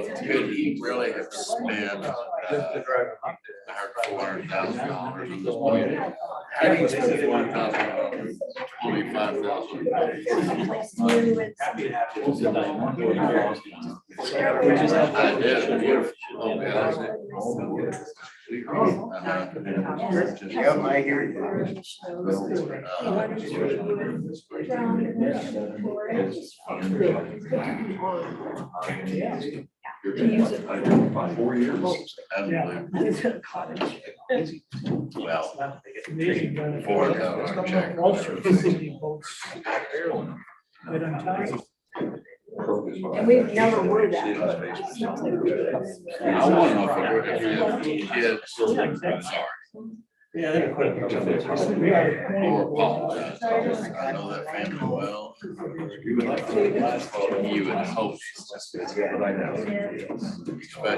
could he really have spent $400,000 on this plan? Had he spent $400,000, $25,000. I did. Yeah, I hear you. For 4 years. Well, $400 check. And we've never were that. I want to know if you have kids, I'm sorry. Yeah. Or apologize. I know that family well. You would hope, especially that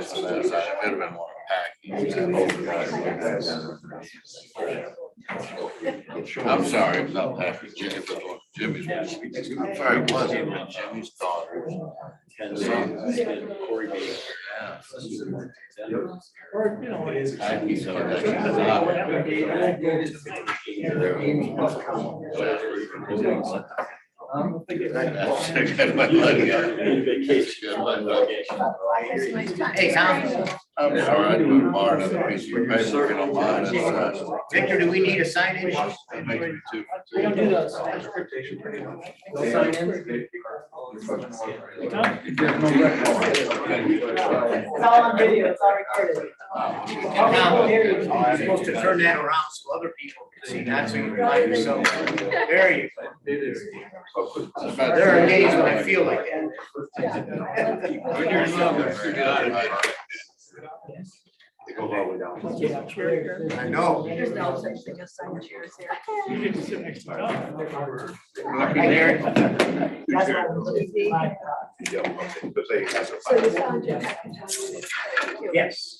side, it could have been more packing. I'm sorry, it's not packing, Jimmy's. I'm sorry, it wasn't Jimmy's daughter. Or, you know, it is. Hey, Tom. I'm sorry, I do Martin a piece of your paper, get on mine and such. Victor, do we need a sign in? It makes me too. We don't do those. No sign in. It's all on video, it's all recorded. Now, I'm supposed to turn that around so other people can see that, so you can find yourself. There you go. There are days when I feel like that. When you're younger, you're good. They go all the way down. I know. There's no such thing as sign chairs here. You get to sit next to Hi, Gary. So you found it. Thank you. Yes.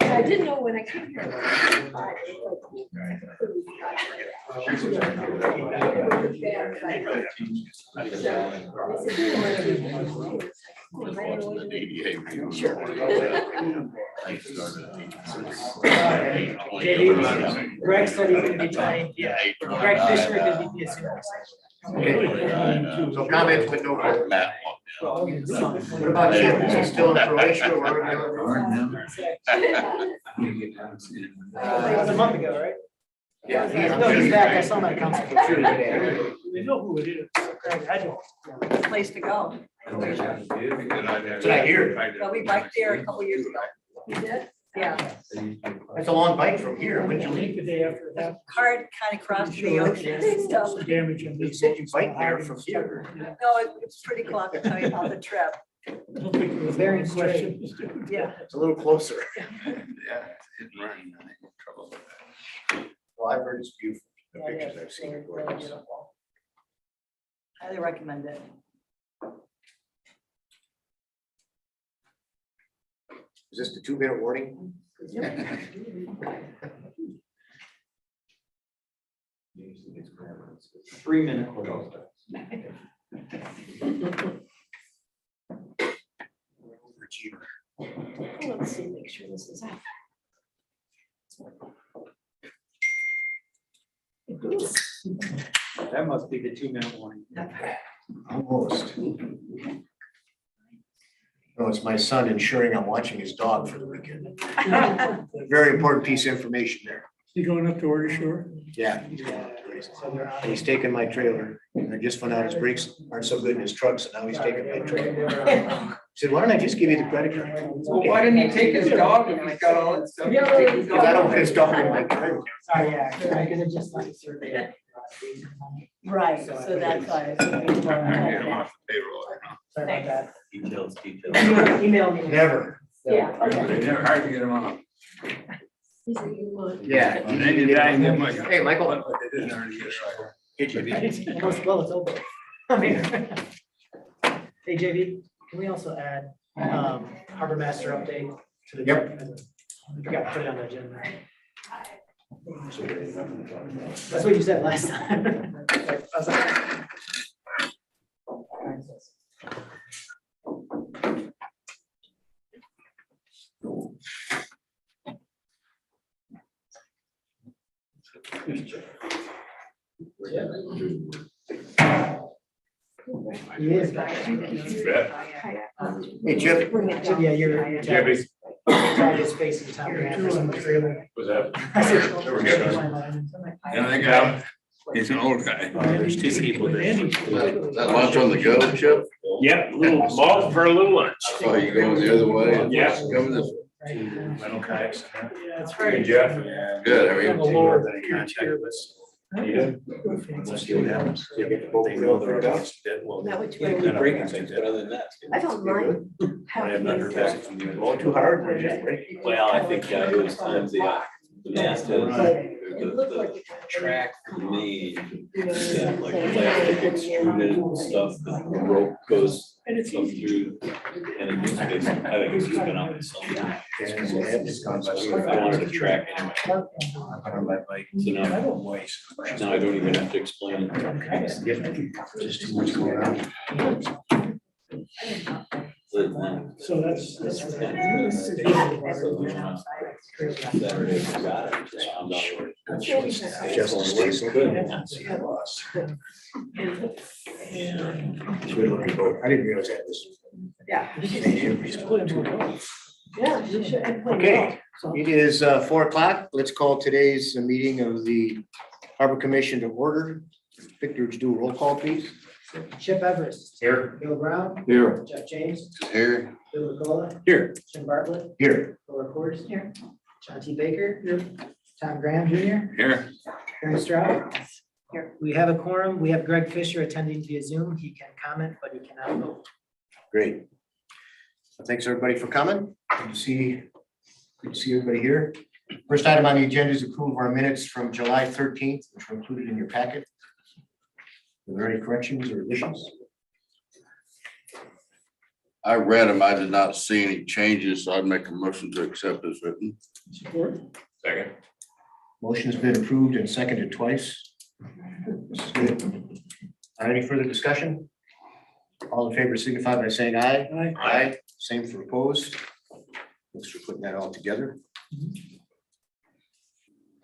I didn't know when I came here. Sure. Greg said he's gonna be trying, Greg Fisher could be Okay. So comments with no vote. Matt. What about Chip? Is he still in Croatia or wherever? That was a month ago, right? Yeah. No, he's back, I saw him at council. We know who it is. Greg, I don't. Place to go. That's what I hear. Well, we biked there a couple years ago. You did? Yeah. That's a long bike from here. When'd you I think leave? the day after that. Hard kind of crossed the ocean and stuff. Damage and You said you bike there from here. No, it's pretty cool. I can tell you about the trip. I don't think it was Very very straight. question. Yeah. It's a little closer. Yeah, it's running, I think, trouble with that. Well, I've heard it's beautiful. The Yeah, it pictures is. I've seen. Really, are really gorgeous. beautiful. Highly recommend it. Is this the 2-minute warning? Three-minute. Let's see, make sure this is out. That must be the 2-minute warning. Almost. No, it's my son ensuring I'm watching his dog for the weekend. Very important piece of information there. You going up to Order Shore? Yeah. And he's taking my trailer. And I just found out his brakes aren't so good in his truck, so now he's taking my trailer. He said, why don't I just give you the credit card? Well, why didn't he take his dog and he's got all that stuff? Because I don't want his dog in my trailer. Sorry, yeah, I'm gonna just like survey it. Right, so that's why. Sorry about that. Details. Email me. Never. Yeah, okay. They're hard to get him on. Yeah. Hey, Michael. Get you. Well, it's open. Hey, JV, can we also add harbor master update to the? Yep. I forgot to put it on the agenda. That's what you said last time. I was like, He is. Hey, Chip. Yeah, you're. Jimmy. Try his face in town. Man, there's so much trailer. Was that? Yeah, I got, he's an old guy. There's two people there. That lunch on the go, Chip? Yep, little malt for a little lunch. Oh, you going the other way? Yeah. Coming this way. Rental kayaks. Yeah, that's Hey, right. Jeff. Good, how are On the you? lower Been in contact with us. Yeah. Let's see what happens. They know they're against it. Well, That which they're way? kind of breaking things, but other than that. I don't mind. I have not heard back from you. Going too hard, we're just breaking. Well, I think it was times the mast has, It looked like the it kind of- track for me, You know, yeah, like same plastic thing. extruded and stuff, the rope goes And it's up easy. through. And it just gets, I think it's just been out in some. It's gone by so I wanted to fast. track anyway, On my bike. so now, now I don't even have to explain. Just too much going on. So that's. Saturday, I forgot it, just found out where it- Justin stays so good. Yeah. Good looking boat. I didn't realize that was. Yeah. Yeah, you should. I played Okay. well, so. It is 4 o'clock. Let's call today's meeting of the Harbor Commission to order. Victor, would you do a roll call, please? Chip Everest. Here. Bill Brown. Here. Jeff James. Here, Bill Nicola. Here. Jim Bartlett. Here. Laura Coors. Here. John T. Baker. Here. Tom Graham Jr. here. Aaron Stroud. Here. We have a quorum. We have Greg Fisher attending via Zoom. He can comment, but he cannot vote. Great. Thanks, everybody, for coming. Good to see everybody here. First item on the agenda is approval of our minutes from July 13th, which were included in your packet. Are there any corrections or additions? I read them. I did not see any changes, so I'd make a motion to accept as written. Support. Second. Motion's been approved and seconded twice. This is good. Any further discussion? All in favor signify by saying aye. Aye. Aye. Same for opposed. Thanks for putting that all together.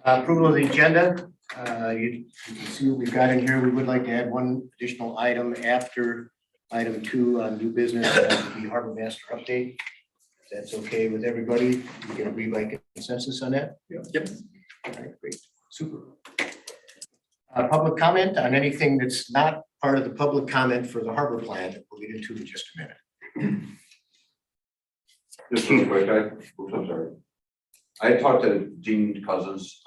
Approval of the agenda. You can see what we've got in here. We would like to add one additional item after item 2 on new business, that would be harbor master update. If that's okay with everybody, we can agree by consensus on that? Yep. All right, great, super. Public comment on anything that's not part of the public comment for the harbor plan that we'll get into in just a minute. Just real quick, I'm sorry. I talked to Gene Cousins.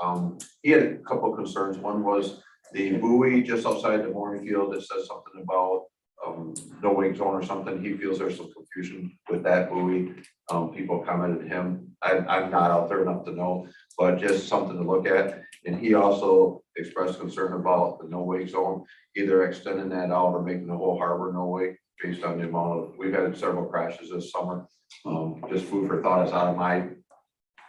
He had a couple of concerns. One was the buoy just outside the mooring field that says something about no wake zone or something. He feels there's some confusion with that buoy. People commented to him. I'm not out there enough to know, but just something to look at. And he also expressed concern about the no wake zone, either extending that out or making the whole harbor no wake based on the amount of, we've had several crashes this summer. Just food for thought is out of my,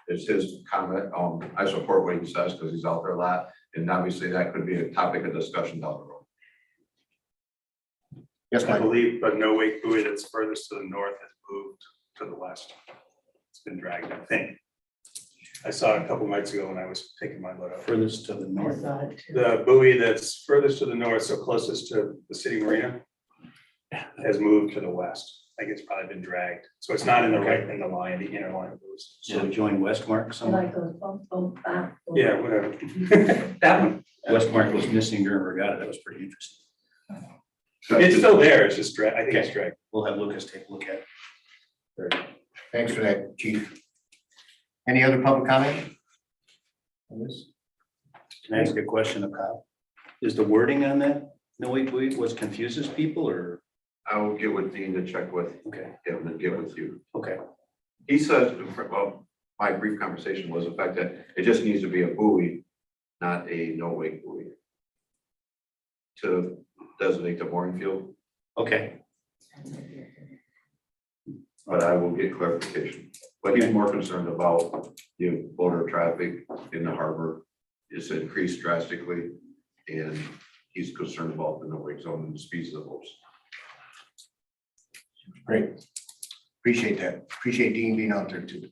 it's his comment. I support what he says because he's out there a lot. And obviously that could be a topic of discussion down the road. Yes, I Michael. believe, but no wake buoy that's furthest to the north has moved to the west. It's been dragged, I think. I saw it a couple nights ago when I was taking my load out. Furthest to the I north. thought it too. The buoy that's furthest to the north, so closest to the city marina, has moved to the west. I think it's probably been dragged. So it's not in the right, in the line, the inner line of buoys. So we join Westmark I somewhere. like those bump, bump, bump. Yeah, whatever. That one. Westmark was missing during regatta. That was pretty interesting. It's still there. It's just dragged. I think it's dragged. We'll have Lucas take a look at it. Thanks for that, Chief. Any other public comment on this? Can I ask a question of Kyle? Is the wording on that no wake buoy what confuses people or? I will get with Dean to check with Okay, him and get with you. okay. He says, well, my brief conversation was the fact that it just needs to be a buoy, not a no wake buoy, to designate the mooring field, Okay, but I will get clarification. But he's more concerned about the boater traffic in the harbor is increased drastically, and he's concerned about the no wake zone and the speeds of the boats. Great. Appreciate that. Appreciate Dean being out there too.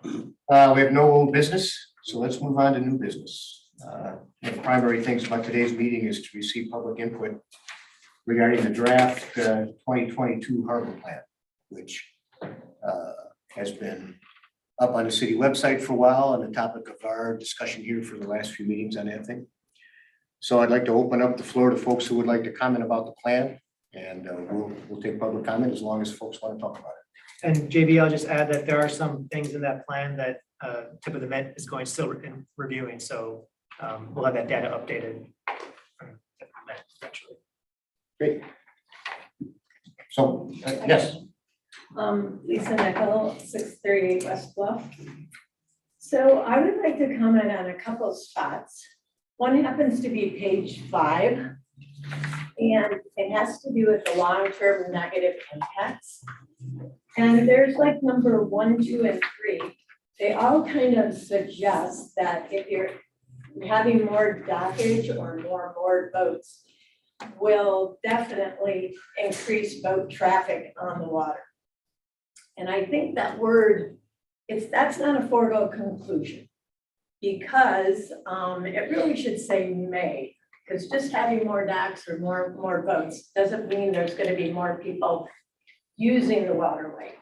We have no old business, so let's move on to new business. One of the primary things about today's meeting is to receive public input regarding the draft 2022 harbor plan, which has been up on the city website for a while and the topic of our discussion here for the last few meetings on that thing. So I'd like to open up the floor to folks who would like to comment about the plan, and we'll take public comment as long as folks want to talk about it. And JB, I'll just add that there are some things in that plan that tip of the Met is going still in reviewing, so we'll have that data updated. Eventually. Great. So, yes. Lisa Nickel, 638 West Bluff. So I would like to comment on a couple spots. One happens to be page 5, and it has to do with the long-term negative impacts. And there's like number 1, 2, and 3. They all kind of suggest that if you're having more dockage or more moored boats, will definitely increase boat traffic on the water. And I think that word, that's not a foregone conclusion, because it really should say may, because just having more docks or more boats doesn't mean there's going to be more people using the waterway.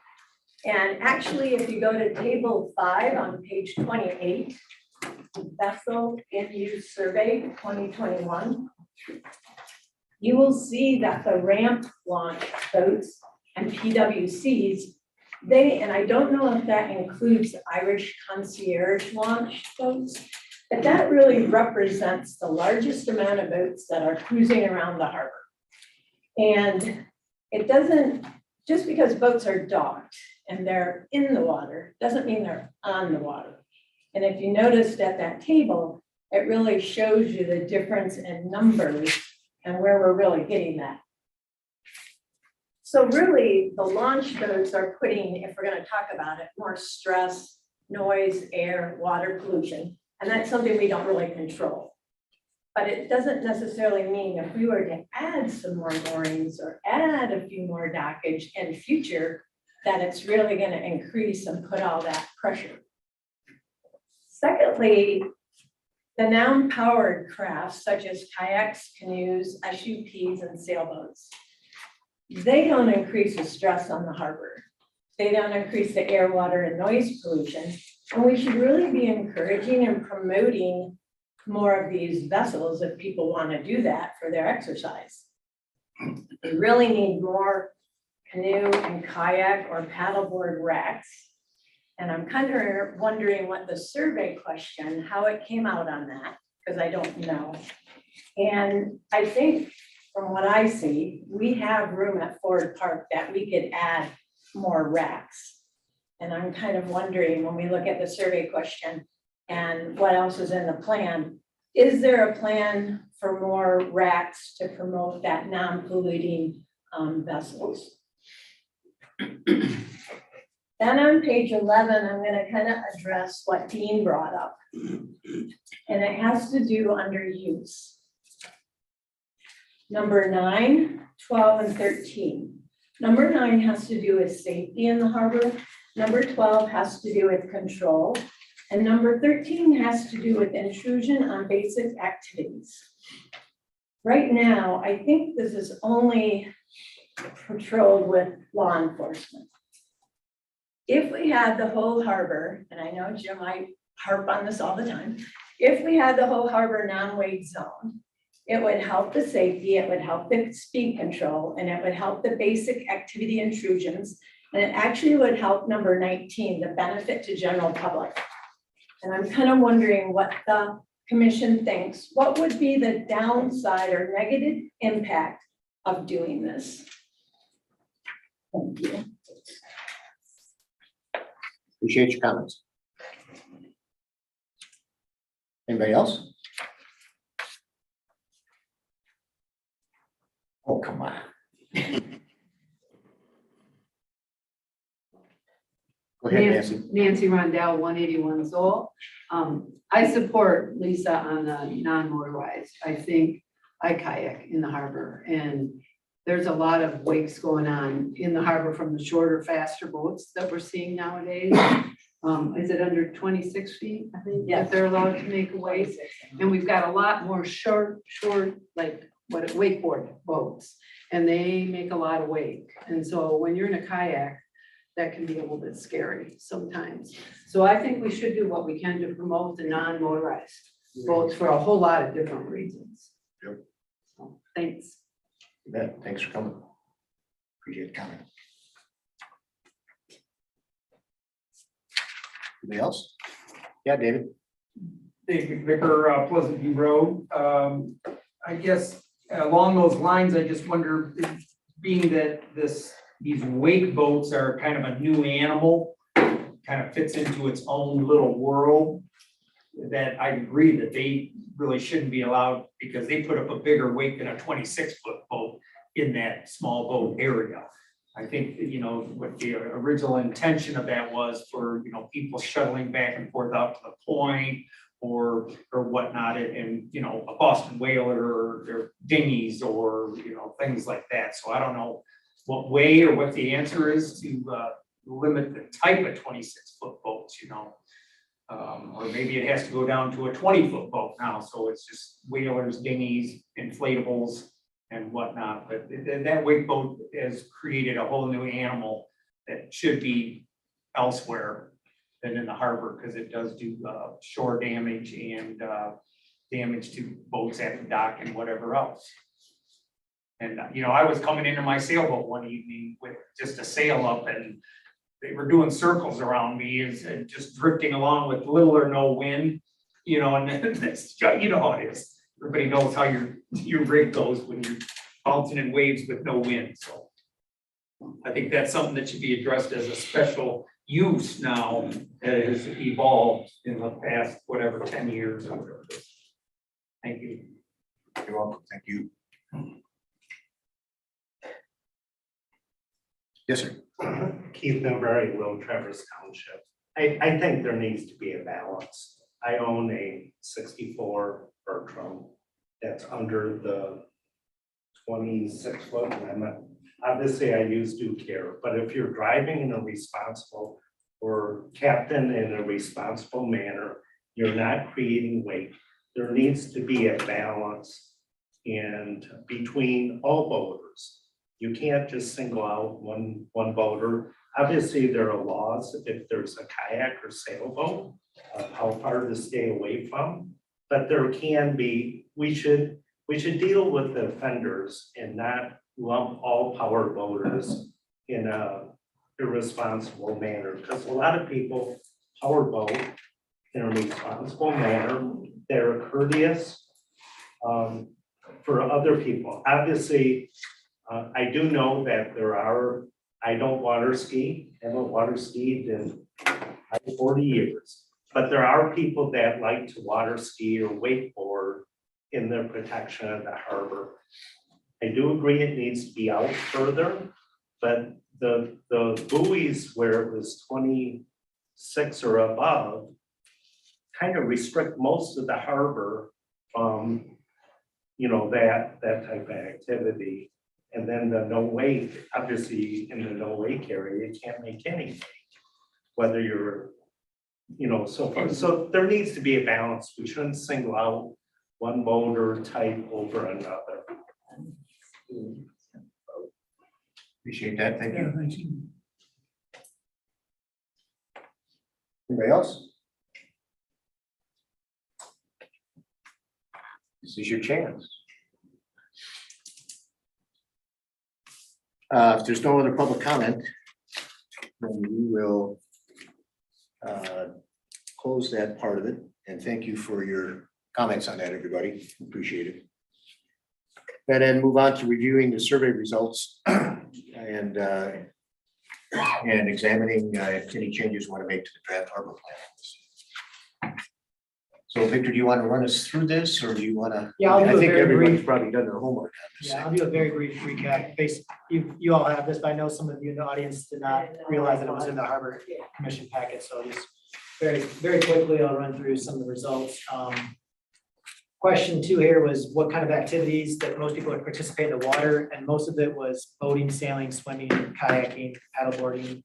And actually, if you go to table 5 on page 28, vessel in use survey 2021, you will see that the ramp launch boats and PWCs, and I don't know if that includes Irish concierge launch boats, but that really represents the largest amount of boats that are cruising around the harbor. And it doesn't, just because boats are docked and they're in the water, doesn't mean they're on the water. And if you noticed at that table, it really shows you the difference in numbers and where we're really getting that. So really, the launch boats are putting, if we're going to talk about it, more stress, noise, air, water pollution, and that's something we don't really control. But it doesn't necessarily mean if we were to add some more moorings or add a few more dockage in future, that it's really going to increase and put all that pressure. Secondly, the noun-powered crafts such as kayaks, canoes, SUPs, and sailboats, they don't increase the stress on the harbor. They don't increase the air, water, and noise pollution. And we should really be encouraging and promoting more of these vessels if people want to do that for their exercise. We really need more canoe and kayak or paddleboard racks. And I'm kind of wondering what the survey question, how it came out on that, because I don't know. And I think from what I see, we have room at Ford Park that we could add more racks. And I'm kind of wondering, when we look at the survey question and what else is in the plan, is there a plan for more racks to promote that non-polluting vessels? Then on page 11, I'm going to kind of address what Dean brought up. And it has to do under use. Number 9, 12, and 13. Number 9 has to do with safety in the harbor. Number 12 has to do with control. And number 13 has to do with intrusion on basic activities. Right now, I think this is only patrolled with law enforcement. If we had the whole harbor, and I know Jim might harp on this all the time, if we had the whole harbor non-wake zone, it would help the safety, it would help the speed control, and it would help the basic activity intrusions, and it actually would help number 19, the benefit to general public. And I'm kind of wondering what the commission thinks. What would be the downside or negative impact of doing this? Thank you. Appreciate your comments. Anybody else? Oh, come on. Go ahead, Nancy. Nancy Rondell, 181 Zoll. I support Lisa on the non-motorized. I think I kayak in the harbor, and there's a lot of wakes going on in the harbor from the shorter, faster boats that we're seeing nowadays. Is it under 26 feet? I think that they're allowed to make a wake. And we've got a lot more short, like wakeboard boats, and they make a lot of wake. And so when you're in a kayak, that can be a little bit scary sometimes. So I think we should do what we can to promote the non-motorized boats for a whole lot of different reasons. Yep. So, thanks. You bet. Thanks for coming. Appreciate the comment. Anybody else? Yeah, David. Dave McVicker, Pleasant View Road. I guess along those lines, I just wonder, being that these wake boats are kind of a new animal, kind of fits into its own little world, that I agree that they really shouldn't be allowed because they put up a bigger wake than a 26-foot boat in that small boat area. I think, you know, what the original intention of that was for, you know, people shuttling back and forth out to the point or whatnot, and, you know, a Boston whaler or dinghies or, you know, things like that. So I don't know what way or what the answer is to limit the type of 26-foot boats, you know. Or maybe it has to go down to a 20-foot boat now, so it's just whalers, dinghies, inflatables, and whatnot. But that wake boat has created a whole new animal that should be elsewhere than in the harbor, because it does do shore damage and damage to boats at the dock and whatever else. And, you know, I was coming into my sailboat one evening with just a sail up, and they were doing circles around me and just drifting along with little or no wind, you know, and that's, you know how it is. Everybody knows how your rig goes when you're bouncing in waves with no wind. So I think that's something that should be addressed as a special use now that has evolved in the past, whatever, 10 years or whatever. Thank you. You're welcome. Thank you. Yes, sir. Keith Newberry, Little Traverse Township. I think there needs to be a balance. I own a 64 Bertram that's under the 26-foot limit. Obviously, I use due care, but if you're driving in a responsible or captain in a responsible manner, you're not creating weight. There needs to be a balance and between all boaters. You can't just single out one boater. Obviously, there are laws if there's a kayak or sailboat, how far to stay away from. But there can be, we should deal with the offenders and not lump all power boaters in a irresponsible manner. Because a lot of people power boat in a responsible manner. They're courteous for other people. Obviously, I do know that I don't water ski, haven't water skied in 40 years, but there are people that like to water ski or wakeboard in their protection of the harbor. I do agree it needs to be out further, but the buoys where it was 26 or above kind of restrict most of the harbor from, you know, that type of activity. And then the no wake, obviously in the no wake area, you can't make any wake, whether you're, you know, so there needs to be a balance. We shouldn't single out one boater type over another. Appreciate that. Thank you. Anybody else? This is your chance. If there's no other public comment, then we will close that part of it. And thank you for your comments on that, everybody. Appreciate it. And then move on to reviewing the survey results and examining if any changes you want to make to the draft harbor plan. So Victor, do you want to run us through this, or do you want to? Yeah, I'll do I a think very everybody's brief- probably done their homework on this. Yeah, I'll do a very brief recap. You all have this, but I know some of you in the audience did not realize that it was in the Harbor Commission packet, so just very quickly, I'll run through some of the results. Question 2 here was what kind of activities that most people would participate in the water, and most of it was boating, sailing, swimming, kayaking, paddleboarding,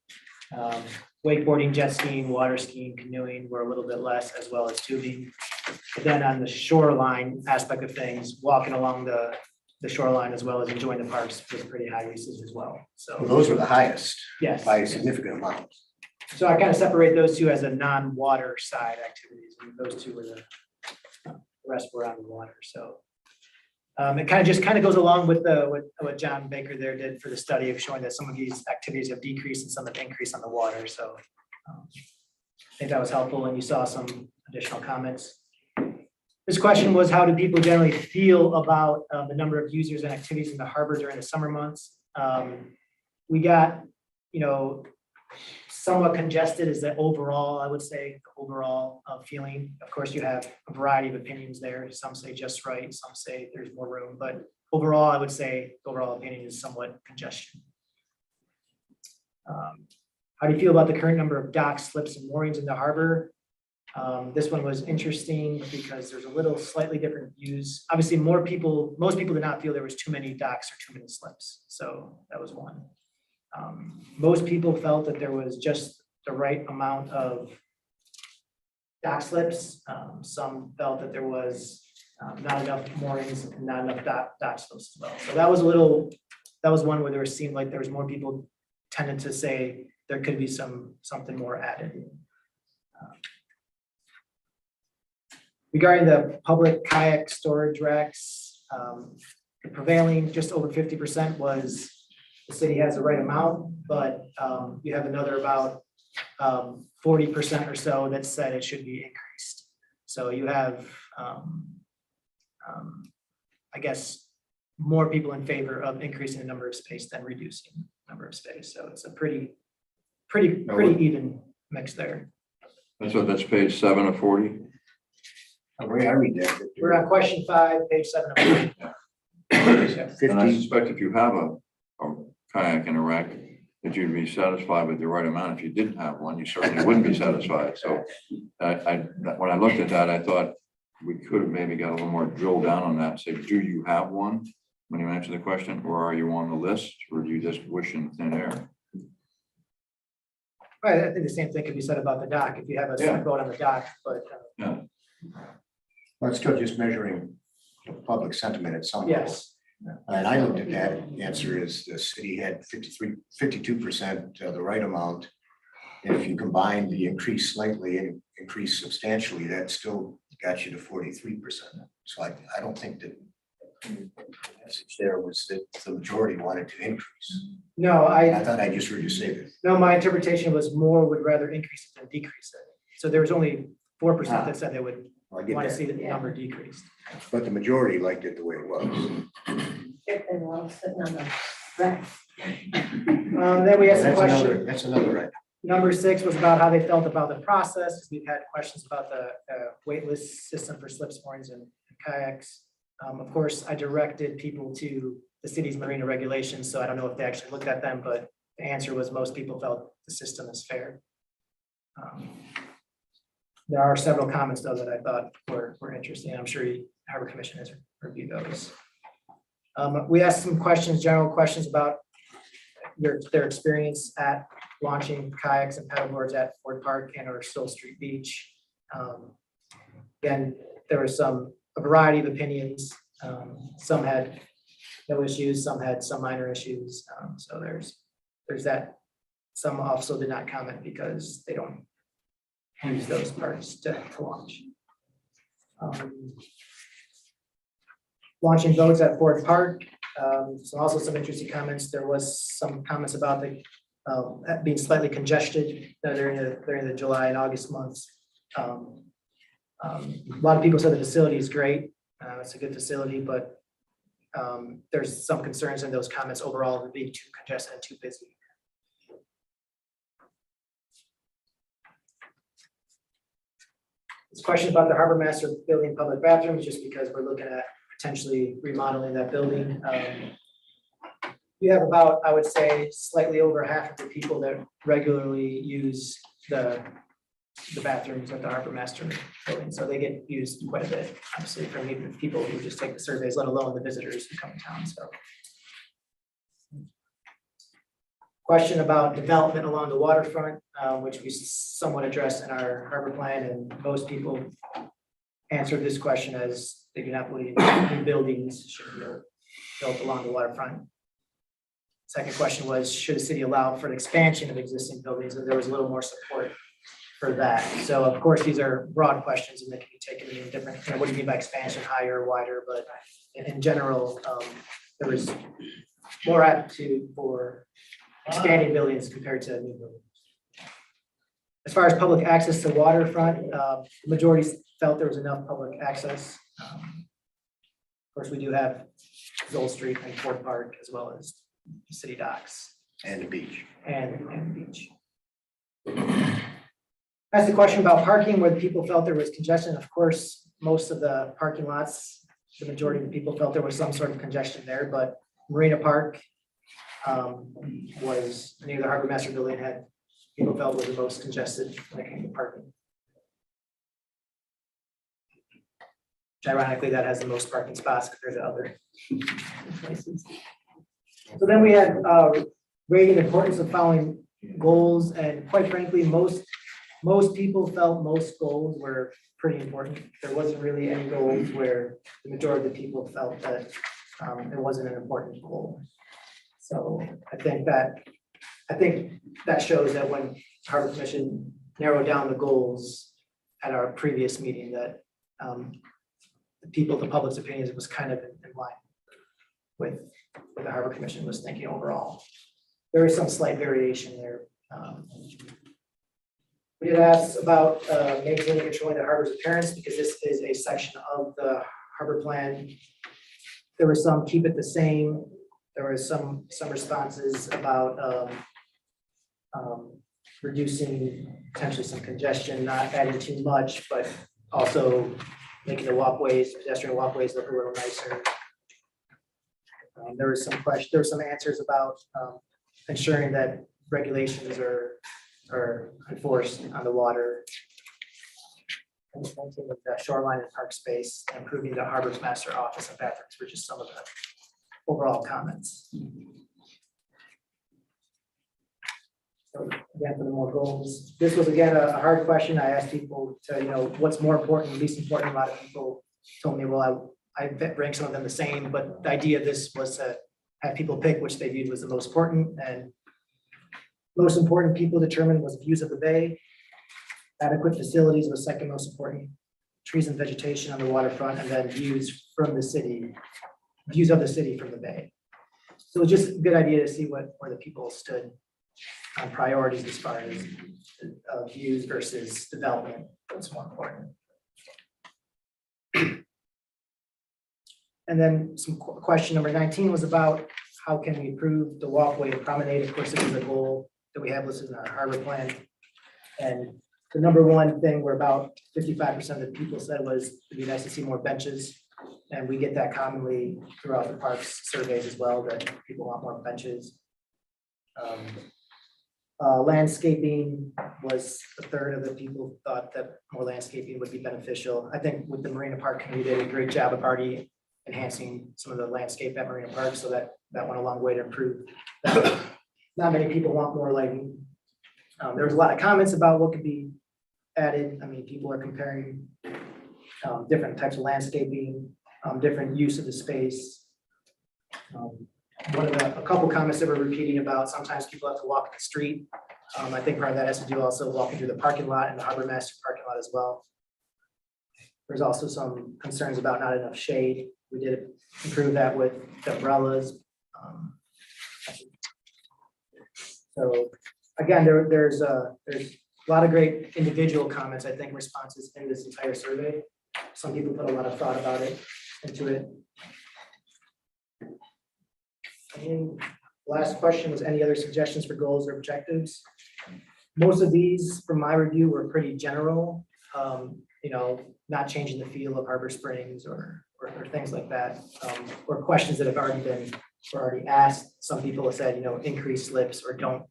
wakeboarding, jet skiing, water skiing, canoeing were a little bit less, as well as tubing. Then on the shoreline aspect of things, walking along the shoreline as well as enjoying the parks was pretty high usage as well, Well, so, those were the highest yes. by a significant amount. So I kind of separate those two as a non-water side activities, and those two were the rest were on the water, so. It kind of goes along with what John Baker there did for the study of showing that some of these activities have decreased and some have increased on the water, so. I think that was helpful, and you saw some additional comments. This question was, how do people generally feel about the number of users and activities in the harbor during the summer months? We got, somewhat congested is the overall, I would say, overall feeling. Of course, you have a variety of opinions there. Some say just right, some say there's more room, but overall, I would say the overall opinion is somewhat congestion. How do you feel about the current number of docks, slips, and moorings in the harbor? This one was interesting because there's a little slightly different views. Obviously, most people did not feel there was too many docks or too many slips. So that was one. Most people felt that there was just the right amount of dock slips. Some felt that there was not enough moorings and not enough dock slips as well. So that was one where there seemed like there was more people tended to say there could be something more added. Regarding the public kayak storage racks, the prevailing just over 50% was the city has the right amount, but you have another about 40% or so that said it should be increased. So you have, I guess, more people in favor of increasing the number of space than reducing the number of space. So it's a pretty even mix there. That's page 7 of 40. The way I read that. We're on question 5, page 7 of 40. And I 50, suspect if you have a kayak and a rack, that you'd be satisfied with the right amount. If you didn't have one, you certainly wouldn't be satisfied. So when I looked at that, I thought we could have maybe got a little more drill down on that. Say, do you have one when you answer the question, or are you on the list, or do you just wish in thin air? Right, I think the same thing could be said about the dock. If you have a boat on the dock, but well, it's still just measuring public sentiment at some level. yes. And I looked at that, the answer is the city had 52% the right amount. And if you combine the increase slightly and increase substantially, that still got you to 43%. So I don't think that the message there was that the majority wanted to increase. No, I thought I just heard you say that. no, my interpretation was more would rather increase it than decrease it. So there was only 4% that said they would Well, I get want to that. see the number decreased. But the majority liked it the way it was. If they love sitting on the rack. Then we had some questions. That's another right. Number 6 was about how they felt about the process, because we've had questions about the waitlist system for slips, moorings, and kayaks. Of course, I directed people to the city's marina regulations, so I don't know if they actually looked at them, but the answer was most people felt the system is fair. There are several comments, though, that I thought were interesting. I'm sure Harbor Commission has reviewed those. We asked some questions, general questions about their experience at launching kayaks and paddleboards at Ford Park and or Still Street Beach. Again, there was a variety of opinions. Some had no issues, some had some minor issues. So there's that. Some also did not comment because they don't use those parts to launch. Launching boats at Ford Park. So also some interesting comments. There was some comments about the being slightly congested during the July and August months. A lot of people said the facility is great. It's a good facility, but there's some concerns in those comments overall of being too congested and too busy. This question about the harbor master building public bathrooms, just because we're looking at potentially remodeling that building. You have about, I would say, slightly over half of the people that regularly use the the bathrooms at the Harbor Master building, so they get used quite a bit, obviously, from even people who just take the surveys, let alone the visitors who come to town, so. Question about development along the waterfront, which we somewhat addressed in our harbor plan, and most people answered this question as they do not believe new buildings should be built along the waterfront. Second question was, should the city allow for an expansion of existing buildings? And there was a little more support for that. So of course, these are broad questions and they can be taken in different, what do you mean by expansion, higher, wider? But in general, there was more aptitude for expanding buildings compared to new buildings. As far as public access to waterfront, the majority felt there was enough public access. Of course, we do have Gold Street and Ford Park, as well as city docks And the beach. and the beach. Asked a question about parking, where the people felt there was congestion. Of course, most of the parking lots, the majority of the people felt there was some sort of congestion there, but Marina Park was near the Harbor Master Building, had people felt was the most congested when it came to parking. Ironically, that has the most parking spots compared to other places. So then we had rating the importance of following goals, and quite frankly, most people felt most goals were pretty important. There wasn't really any goals where the majority of the people felt that it wasn't an important goal. So I think that shows that when Harbor Commission narrowed down the goals at our previous meeting, that the public's opinions was kind of in line with what the Harbor Commission was thinking overall. There is some slight variation there. We did ask about maintaining and controlling the harbor's appearance, because this is a section of the harbor plan. There was some keep it the same. There was some responses about reducing potentially some congestion, not adding too much, but also making the walkways, pedestrian walkways look a little nicer. There was some answers about ensuring that regulations are enforced on the water. And maintaining the shoreline and park space, and improving the harbor's master office and bathrooms were just some of the overall comments. So again, for the more goals, this was again a hard question. I asked people to, what's more important, least important. A lot of people told me, well, I ranked some of them the same, but the idea of this was to have people pick which they viewed was the most important, and most important people determined was views of the bay. Adequate facilities was second most important. Trees and vegetation on the waterfront, and then views from the city, views of the city from the bay. So it's just a good idea to see where the people stood on priorities as far as views versus development. What's more important. And then question number 19 was about how can we improve the walkway and promenade. Of course, this is a goal that we have listed in our harbor plan. And the number one thing where about 55% of the people said was it'd be nice to see more benches. And we get that commonly throughout the parks surveys as well, that people want more benches. Landscaping was a third of the people thought that more landscaping would be beneficial. I think with the Marina Park committee, they did a great job of already enhancing some of the landscape at Marina Park, so that went a long way to improve that. Not many people want more lighting. There was a lot of comments about what could be added. I mean, people are comparing different types of landscaping, different use of the space. A couple comments that were repeating about sometimes people have to walk in the street. I think part of that has to do also walking through the parking lot and the Harbor Master parking lot as well. There's also some concerns about not enough shade. We did improve that with the umbrellas. So again, there's a lot of great individual comments, I think, responses in this entire survey. Some people put a lot of thought about it into it. And last question was any other suggestions for goals or objectives? Most of these from my review were pretty general, not changing the feel of Harbor Springs or things like that, or questions that have already asked. Some people have said, increase slips or don't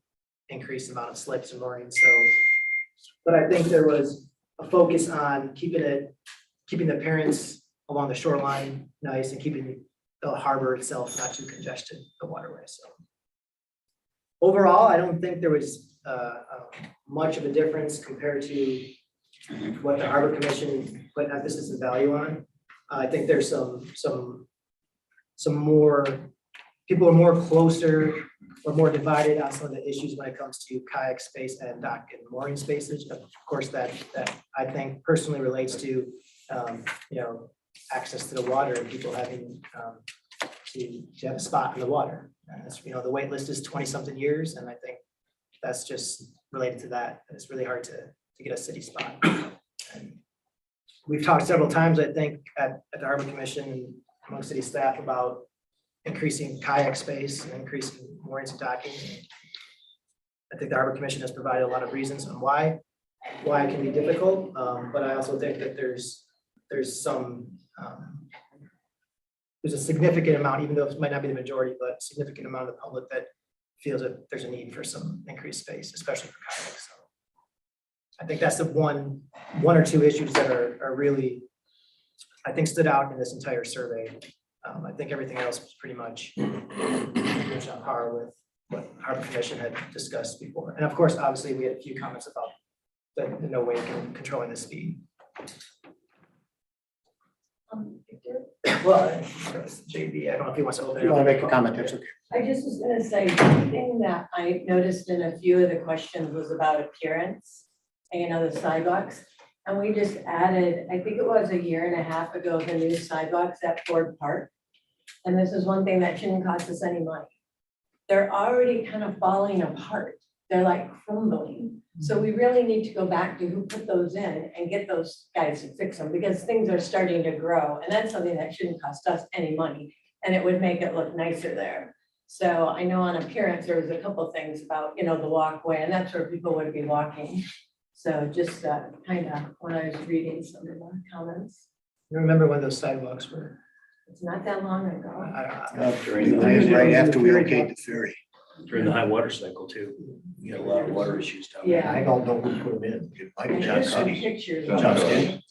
increase the amount of slips and moorings. So But I think there was a focus on keeping the parents along the shoreline nice and keeping the harbor itself not too congested, the waterway, so. Overall, I don't think there was much of a difference compared to what the Harbor Commission put emphasis and value on. I think there's some more, people are more closer or more divided on some of the issues when it comes to kayak space and dock and mooring spaces. Of course, that I think personally relates to, access to the water and people having to have a spot in the water. And it's, the wait list is 20-something years, and I think that's just related to that. And it's really hard to get a city spot. And we've talked several times, I think, at the Harbor Commission and among city staff about increasing kayak space and increasing moorings and docking. I think the Harbor Commission has provided a lot of reasons on why it can be difficult, but I also think that there's a significant amount, even though it might not be the majority, but a significant amount of the public that feels that there's a need for some increased space, especially for kayaks. So I think that's the one or two issues that are really, I think, stood out in this entire survey. I think everything else was pretty much on par with what Harbor Commission had discussed before. And of course, obviously, we had a few comments about the no wake and controlling the speed. Victor? Well, JB, I don't know if he wants to open it. You want to make a comment? That's okay. I just was gonna say, one thing that I noticed in a few of the questions was about appearance, and the sidewalks. And we just added, I think it was a year and a half ago, the new sidewalks at Ford Park. And this is one thing that shouldn't cost us any money. They're already kind of falling apart. They're like crumbling. So we really need to go back to who put those in and get those guys to fix them, because things are starting to grow. And that's something that shouldn't cost us any money. And it would make it look nicer there. So I know on appearance, there was a couple things about, the walkway, and that's where people would be walking. So just kind of when I was reading some of the comments, You remember when those sidewalks were? it's not that long ago. I don't know. During Right after we okayed the ferry. during the high water cycle too. You had a lot of water issues down there. Yeah. I don't know who put them in. It might be And John there's some Cuddy. pictures. John of Cuddy. it.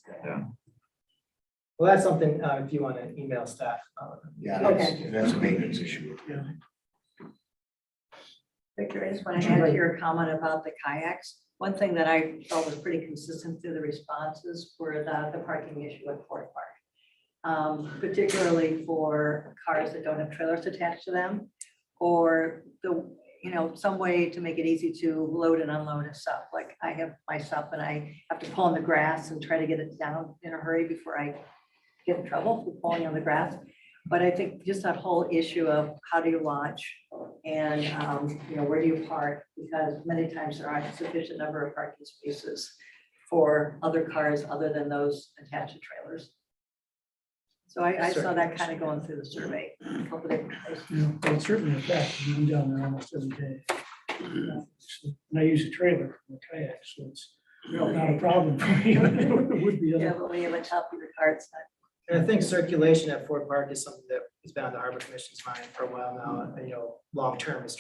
Well, that's something, if you want to email staff. Yeah, that's a maintenance issue. Victor, I just want to add to your comment about the kayaks. One thing that I felt was pretty consistent through the responses were the parking issue at Fort Park. Particularly for cars that don't have trailers attached to them, or some way to make it easy to load and unload and stuff. Like I have my stuff and I have to pull in the grass and try to get it down in a hurry before I get in trouble for pulling on the grass. But I think just that whole issue of how do you launch and, where do you park? Because many times there aren't a sufficient number of parking spaces for other cars other than those attached to trailers. So I saw that kind of going through the survey. A couple different places. Well, it's certainly a fact. I'm down there almost every day. And I use a trailer for a kayak, so it's not a problem for me. It would be. Yeah, but when you have a top of your car, it's not. And I think circulation at Fort Park is something that has been on the Harbor Commission's mind for a while now. And, long term is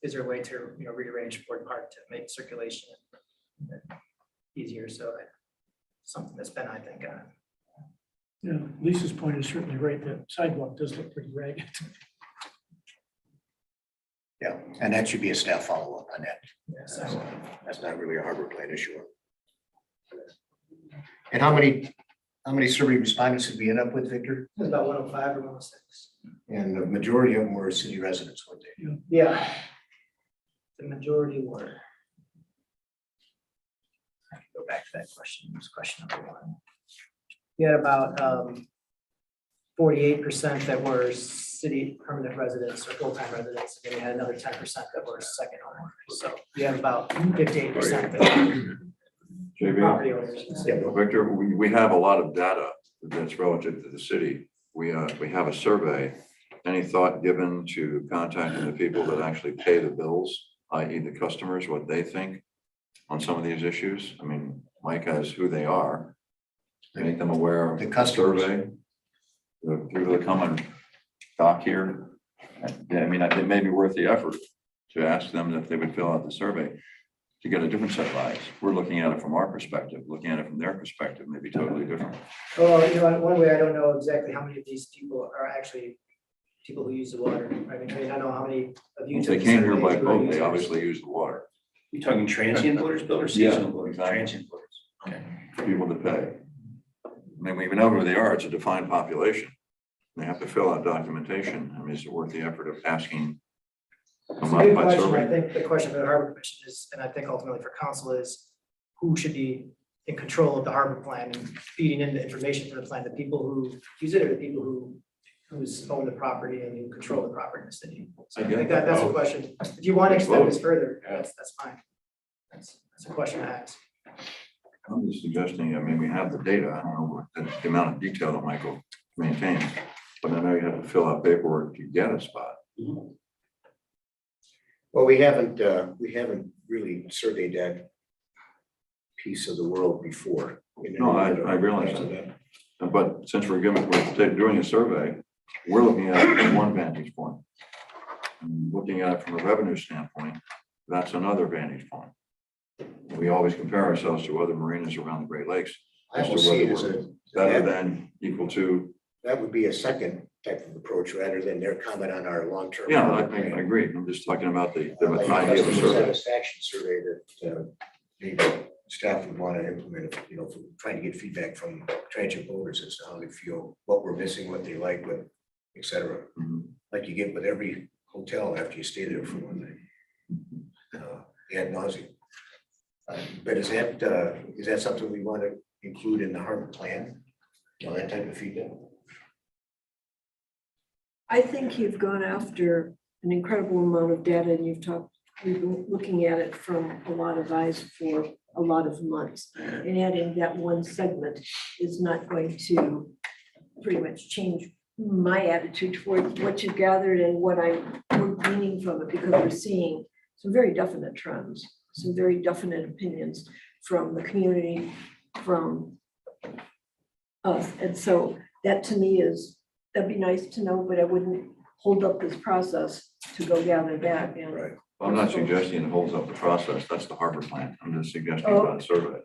is there a way to, rearrange Fort Park to make circulation easier? So something that's been, I think, Yeah, Lisa's point is certainly right. The sidewalk does look pretty ragged. Yeah, and that should be a staff follow-up on that. so. That's not really a harbor plan issue. And how many survey respondents did we end up with, Victor? It was about 105 or 106. And the majority of them were city residents, weren't they? Yeah. The majority were. I can go back to that question. It was question number 1. You had about 48% that were city permanent residents or full-time residents, and then you had another 10% that were second homeowners. So you have about 58% that were JB, property owners. Victor, we have a lot of data that's relative to the city. We have a survey. Any thought given to contacting the people that actually pay the bills, i.e. the customers, what they think on some of these issues? I mean, Mike has who they are. Make them aware of The the customers. survey. The people that come and dock here. Yeah, I mean, it may be worth the effort to ask them if they would fill out the survey. to get a different set of eyes. We're looking at it from our perspective, looking at it from their perspective, maybe totally different. Well, you know, one way I don't know exactly how many of these people are actually people who use the water. I mean, I don't know how many of you. If they took the came here survey by who are boat, they users. obviously use the water, You talking transient voters, Bill, or Yeah, seasonal voters? exactly. Transient voters. Okay. people to pay. I mean, we even know who they are, it's a defined population. They have to fill out documentation. I mean, is it worth the effort of asking? a It's a good modified question. survey? I think the question for the Harbor Commission is, and I think ultimately for council is, who should be in control of the harbor plan and feeding in the information for the plan, the people who use it or the people who's own the property and who control the property in the city? So I I get think that's a both. question. If you want to extend this Both. further, Yeah. that's fine. That's a question to ask. I'm just suggesting, I mean, we have the data, I don't know what the amount of detail that Michael maintains, but I know you have to fill out paperwork to get a spot. Well, we haven't really surveyed that piece of the world before. No, I realize that. But since we're doing a survey, we're looking at it from one vantage point. And looking at it from a revenue standpoint, that's another vantage point. We always compare ourselves to other marinas around the Great Lakes. I as to will see it whether as we're a, Better than, equal to, that would be a second type of approach rather than their comment on our long-term. yeah, I agree. I'm just talking about the Like a idea of a customer survey. satisfaction survey that maybe staff would want to implement, for trying to get feedback from transient voters as to how they feel, what we're missing, what they like, what, et cetera. Mhm. Like you get with every hotel after you stay there for one night. Ad nauseam. But is that something we want to include in the harbor plan? That type of feedback? I think you've gone after an incredible amount of data and we've been looking at it from a lot of eyes for a lot of months. And adding that one segment is not going to pretty much change my attitude towards what you gathered and what we're gleaning from it, because we're seeing some very definite trends, some very definite opinions from the community, from us. And so that to me that'd be nice to know, but I wouldn't hold up this process to go gather that. And Right. I'm not suggesting it holds up the process. That's the harbor plan. I'm just suggesting about a survey.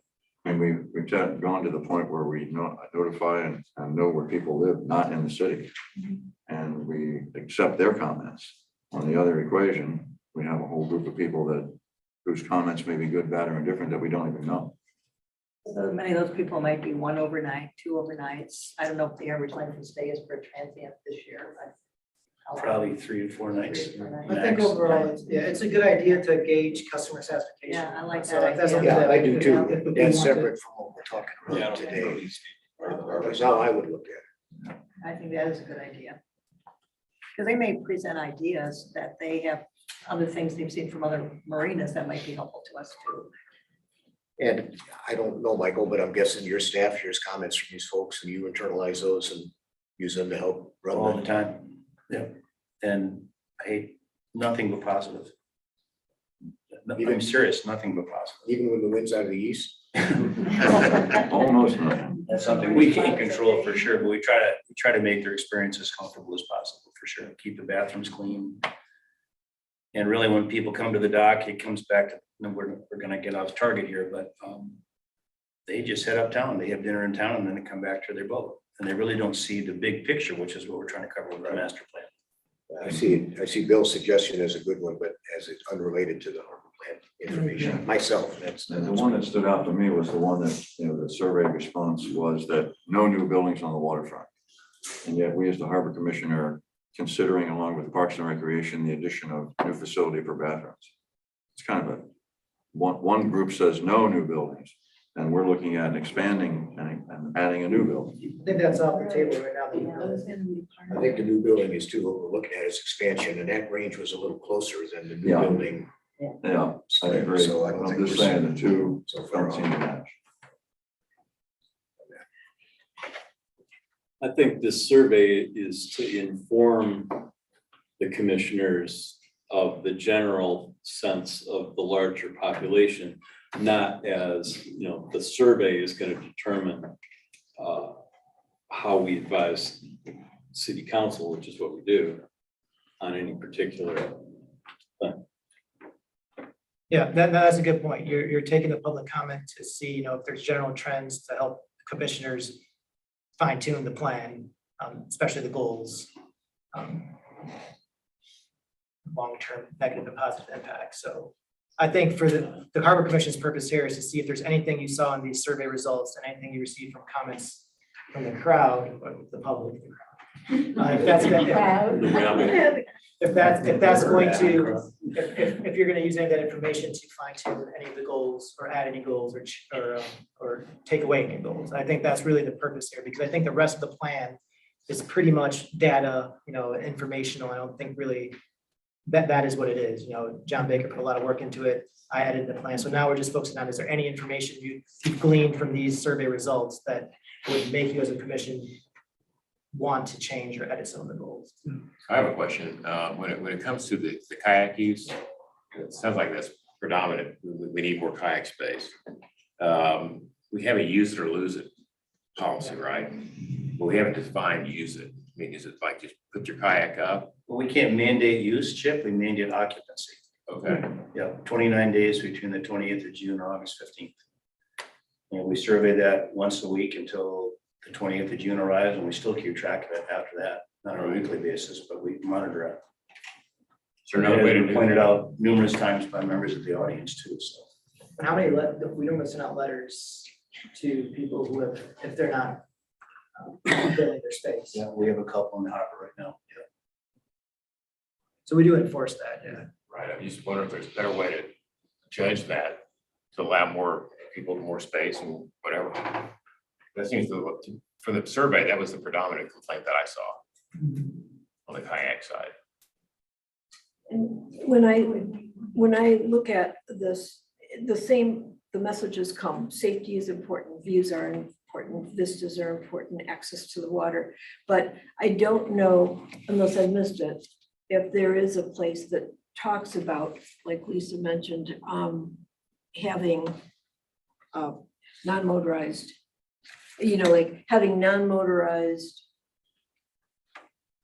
And we've gone to the point where we notify and know where people live, not in the city. And we accept their comments. On the other equation, we have a whole group of people whose comments may be good, bad, or indifferent that we don't even know. So many of those people might be 1 overnight, 2 overnights. I don't know if the average length of stay is for a transient this year, but. Probably 3 to 4 nights. I think overall, it's a good idea to gauge customer satisfaction. Yeah, I like So that if that's idea. something Yeah, that I we do could- too. if we want That's to- separate from what we're talking about today. That's how I would look at it. I think that is a good idea. Because they may present ideas that they have, other things they've seen from other marinas that might be helpful to us too. And I don't know, Michael, but I'm guessing your staff hears comments from these folks and you internalize those and use them to help All run the the. time. Yeah. And I hate nothing but positive. I'm serious, nothing but positive. Even when the wind's out of the east. Almost nothing. That's something we can't control for sure, but we try to make their experience as comfortable as possible for sure. Keep the bathrooms clean. And really, when people come to the dock, it comes back to, we're gonna get off target here, but they just head uptown, they have dinner in town, and then they come back to their boat. And they really don't see the big picture, which is what we're trying to cover with the master plan. I see Bill's suggestion as a good one, but as it's unrelated to the harbor plan information, myself, that's. And the one that stood out to me was the one that, the survey response was that no new buildings on the waterfront. And yet we, as the harbor commissioner, are considering, along with Parks and Recreation, the addition of new facility for bathrooms. It's kind of one group says no new buildings, and we're looking at expanding and adding a new building. I think that's off the table right now. I think the new building is too, what we're looking at is expansion, and that range was a little closer than the new Yeah. building. Yeah, I agree. So I don't think I'm just we're saying the two so far don't seem to match. I think this survey is to inform the commissioners of the general sense of the larger population, not as, the survey is going to determine how we advise city council, which is what we do on any particular thing. Yeah, that's a good point. You're taking the public comment to see, you know, if there's general trends to help commissioners fine tune the plan, especially the goals. Long-term negative and positive impact. So I think for the Harbor Commission's purpose here is to see if there's anything you saw in these survey results and anything you received from comments from the crowd, or the public, the crowd. If that's going to, if you're gonna use any of that information to fine tune any of the goals or add any goals or take away any goals. I think that's really the purpose here, because I think the rest of the plan is pretty much data, you know, informational. I don't think really that is what it is. You know, John Baker put a lot of work into it. I added the plan. So now we're just focusing on, is there any information you've gleaned from these survey results that would make you as a commission want to change or edit some of the goals? I have a question. When it comes to the kayak use, it sounds like that's predominant. We need more kayak space. We have a use it or lose it policy, right? But we haven't defined use it. I mean, is it like just put your kayak up? Well, we can't mandate use, Chip, we mandate occupancy. Okay. Yeah, 29 days between the 20th of June and August 15th. And we survey that once a week until the 20th of June arrives, and we still keep track of it after that, not on a weekly basis, but we monitor it. Is there another way to do Pointed that? out numerous times by members of the audience too, so. And how many, we normally send out letters to people who have, if they're not filling their space. Yeah, we have a couple in the harbor right now. Yeah. So we do enforce that, yeah. Right, I'm just wondering if there's a better way to judge that, to allow more people more space and whatever. That seems to, for the survey, that was the predominant complaint that I saw on the kayak side. And when I look at this, the messages come, safety is important, views are important, vistas are important, access to the water. But I don't know, unless I missed it, if there is a place that talks about, like Lisa mentioned, having non-motorized, you know, like having non-motorized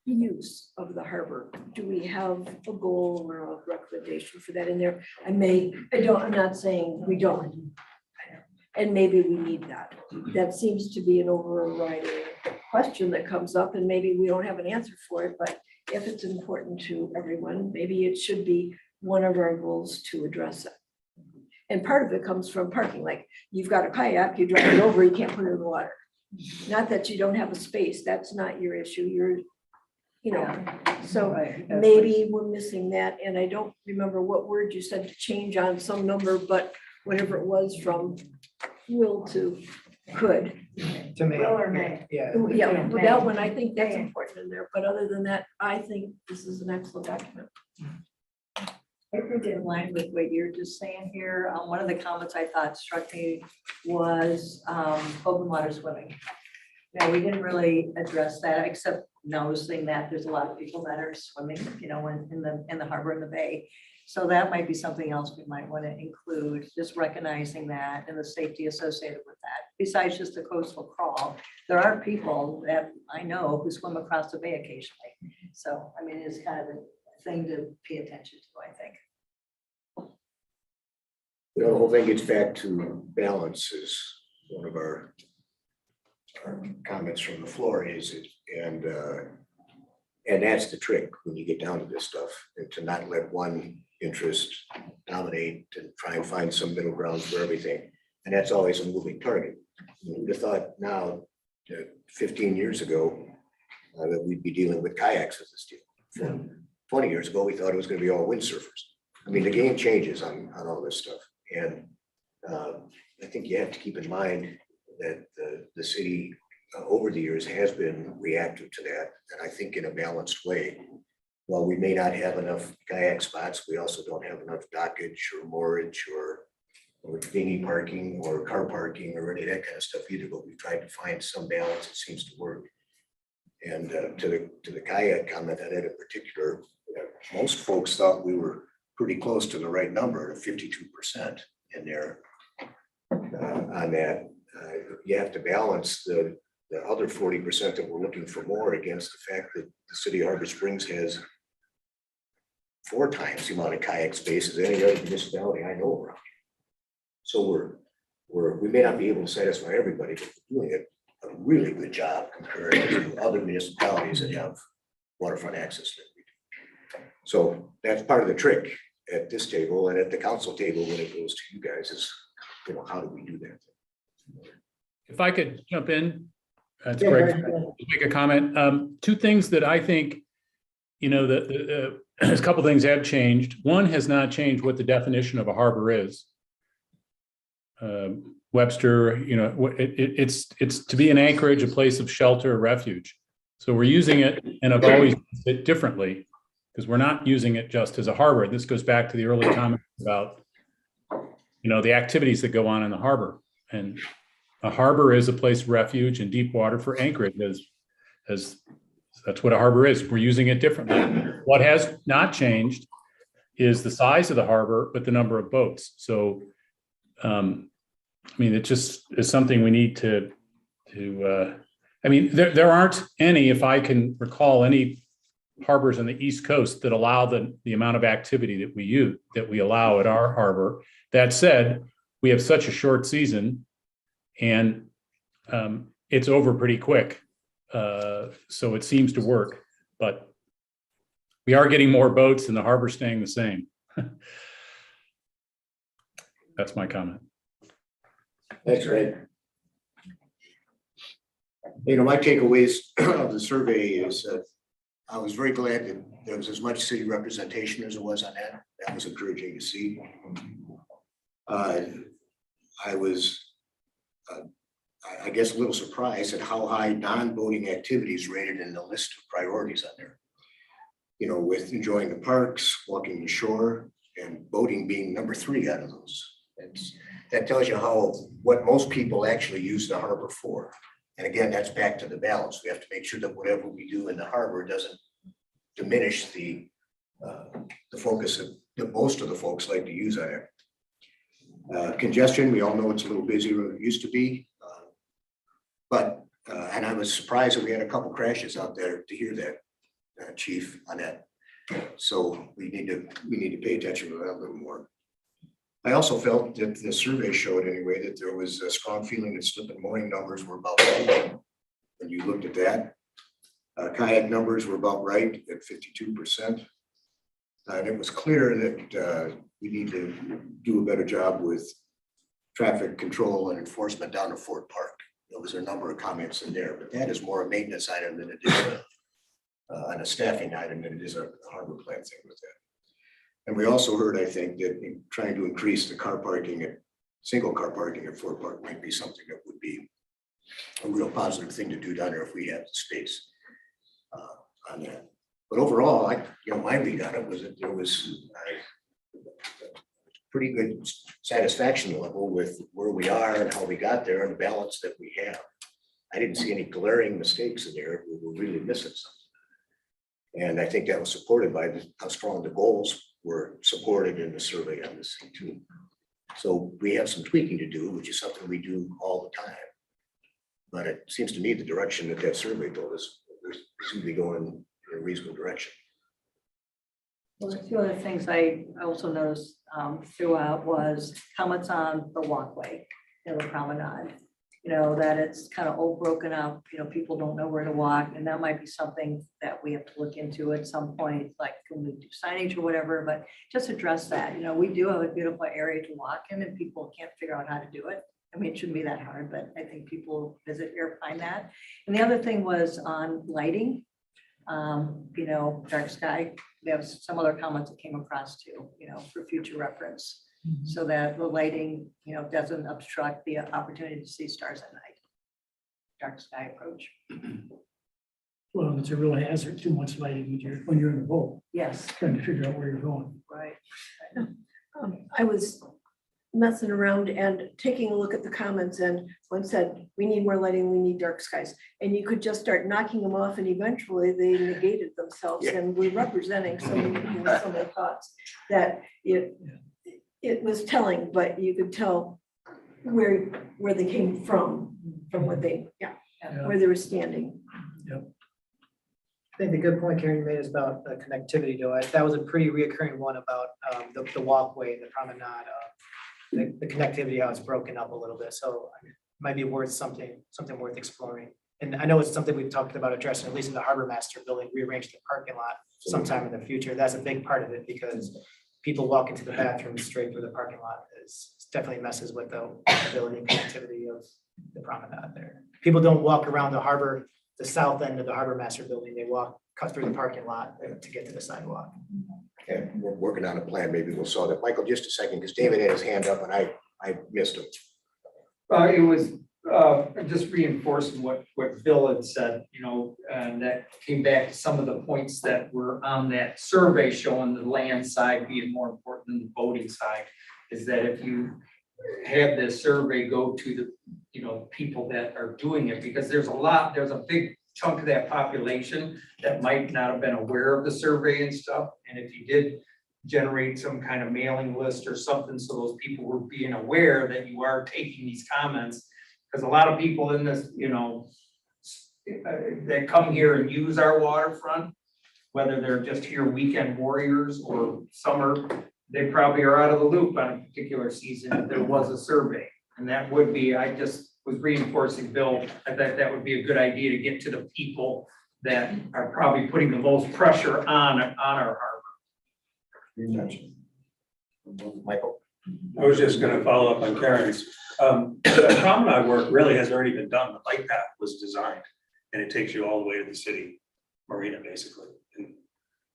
use of the harbor. Do we have a goal or a recommendation for that in there? I'm not saying we don't. And maybe we need that. That seems to be an overriding question that comes up, and maybe we don't have an answer for it, but if it's important to everyone, maybe it should be one of our goals to address it. And part of it comes from parking, like you've got a kayak, you drive it over, you can't put it in the water. Not that you don't have a space, that's not your issue, you know, so maybe we're missing that, and I don't remember what word you said to change on some number, but whatever it was from will to could. To me, Will or may. yeah. Yeah, with that one, I think that's important in there, but other than that, I think this is an excellent document. I think in line with what you're just saying here, one of the comments I thought struck me was open water swimming. Now, we didn't really address that, except noticing that there's a lot of people that are swimming, you know, in the harbor, in the bay. So that might be something else we might want to include, just recognizing that and the safety associated with that. Besides just the coastal crawl, there are people that I know who swim across the bay occasionally. So, I mean, it's kind of a thing to pay attention to, I think. You know, the whole thing gets back to balance is one of our comments from the floor is it, and that's the trick when you get down to this stuff, and to not let one interest dominate and try and find some middle ground for everything. And that's always a moving target. You would have thought now, 15 years ago, that we'd be dealing with kayaks as this deal. 20 years ago, we thought it was going to be all windsurfers. I mean, the game changes on all this stuff. And I think you have to keep in mind that the city over the years has been reactive to that. And I think in a balanced way. While we may not have enough kayak spots, we also don't have enough dockage or moorage or dinghy parking or car parking or any of that kind of stuff either, but we've tried to find some balance that seems to work. And to the kayak comment on it in particular, most folks thought we were pretty close to the right number, 52% in there on that. You have to balance the other 40% that we're looking for more against the fact that the city of Harbor Springs has 4 times the amount of kayak space as any other municipality I know around here. So we may not be able to satisfy everybody, but we're doing a really good job compared to other municipalities that have waterfront access that we do. So that's part of the trick at this table and at the council table when it goes to you guys is, how do we do that? If I could jump in, it's Yeah, Greg, Greg, go make a comment. 2 things that I think, a couple things have changed. One has not changed what the definition of a harbor is. Webster, it's to be an anchorage, a place of shelter, a refuge. So we're using it, and I've always used it differently because we're not using it just as a harbor. This goes back to the early comments about, the activities that go on in the harbor. And a harbor is a place of refuge and deep water for anchorage, as that's what a harbor is. We're using it differently. What has not changed is the size of the harbor, but the number of boats. So, it just is something we need to there aren't any, if I can recall, any harbors on the East Coast that allow the amount of activity that we allow at our harbor. That said, we have such a short season and it's over pretty quick. So it seems to work, but we are getting more boats and the harbor's staying the same. That's my comment. Thanks, Greg. My takeaways of the survey is that I was very glad that there was as much city representation as it was on that. That was encouraging to see. I was, I guess, a little surprised at how high non-boating activities rated in the list of priorities on there. With enjoying the parks, walking the shore, and boating being number 3 out of those. That tells you what most people actually use the harbor for. And again, that's back to the balance. We have to make sure that whatever we do in the harbor doesn't diminish the focus that most of the folks like to use on it. Congestion, we all know it's a little busier than it used to be. And I was surprised that we had a couple crashes out there to hear that, Chief, on that. So we need to pay attention to that a little more. I also felt that the survey showed anyway that there was a strong feeling that slip and mooring numbers were about right. When you looked at that, kayak numbers were about right at 52%. And it was clear that we need to do a better job with traffic control and enforcement down to Fort Park. There was a number of comments in there, but that is more a maintenance item than it is a staffing item than it is a harbor plan thing with that. And we also heard, I think, that trying to increase the single car parking at Fort Park might be something that would be a real positive thing to do down there if we had the space on that. But overall, my read on it was that there was a pretty good satisfaction level with where we are and how we got there and the balance that we have. I didn't see any glaring mistakes in there. We were really missing something. And I think that was supported by how strong the goals were supported in the survey on this thing too. So we have some tweaking to do, which is something we do all the time. But it seems to me the direction that survey told us, we seem to be going in a reasonable direction. Well, a few other things I also noticed throughout was comments on the walkway, the promenade. That it's kind of all broken up, people don't know where to walk, and that might be something that we have to look into at some point, like can we do signage or whatever, but just address that. We do have a beautiful area to walk in and people can't figure out how to do it. It shouldn't be that hard, but I think people visit here find that. And the other thing was on lighting, dark sky. We have some other comments that came across too, for future reference. So that the lighting, doesn't obstruct the opportunity to see stars at night. Dark sky approach. Well, it's a real hazard, too much lighting when you're in the boat, Yes, trying to figure out where you're going. right. I was messing around and taking a look at the comments, and one said, we need more lighting, we need dark skies. And you could just start knocking them off and eventually they negated themselves. Yeah. And we're representing some of the thoughts that it was telling, but you could tell where they came from what they, where they were standing. I think the good point Karen made is about connectivity though. That was a pretty reoccurring one about the walkway, the promenade, the connectivity, how it's broken up a little bit. So it might be worth something worth exploring. And I know it's something we've talked about addressing, at least in the harbor master building, rearrange the parking lot sometime in the future. That's a big part of it because people walk into the bathroom straight through the parking lot. It definitely messes with the ability and connectivity of the promenade there. People don't walk around the harbor, the south end of the harbor master building. They cut through the parking lot to get to the sidewalk. Okay, we're working on a plan. Maybe we'll solve that. Michael, just a second, because David had his hand up and I missed him. It was just reinforcing what Bill had said, you know, and that came back to some of the points that were on that survey showing the land side being more important than the boating side. Is that if you have this survey go to the, you know, people that are doing it, because there's a big chunk of that population that might not have been aware of the survey and stuff. And if you did generate some kind of mailing list or something, so those people were being aware that you are taking these comments. Because a lot of people in this, you know, that come here and use our waterfront, whether they're just here weekend warriors or summer, they probably are out of the loop on a particular season if there was a survey. And that would be, I just was reinforcing Bill, I thought that would be a good idea to get to the people that are probably putting the most pressure on our harbor. Michael? I was just gonna follow up on Karen's. The promenade work really has already been done. The bike path was designed and it takes you all the way to the city marina, basically. And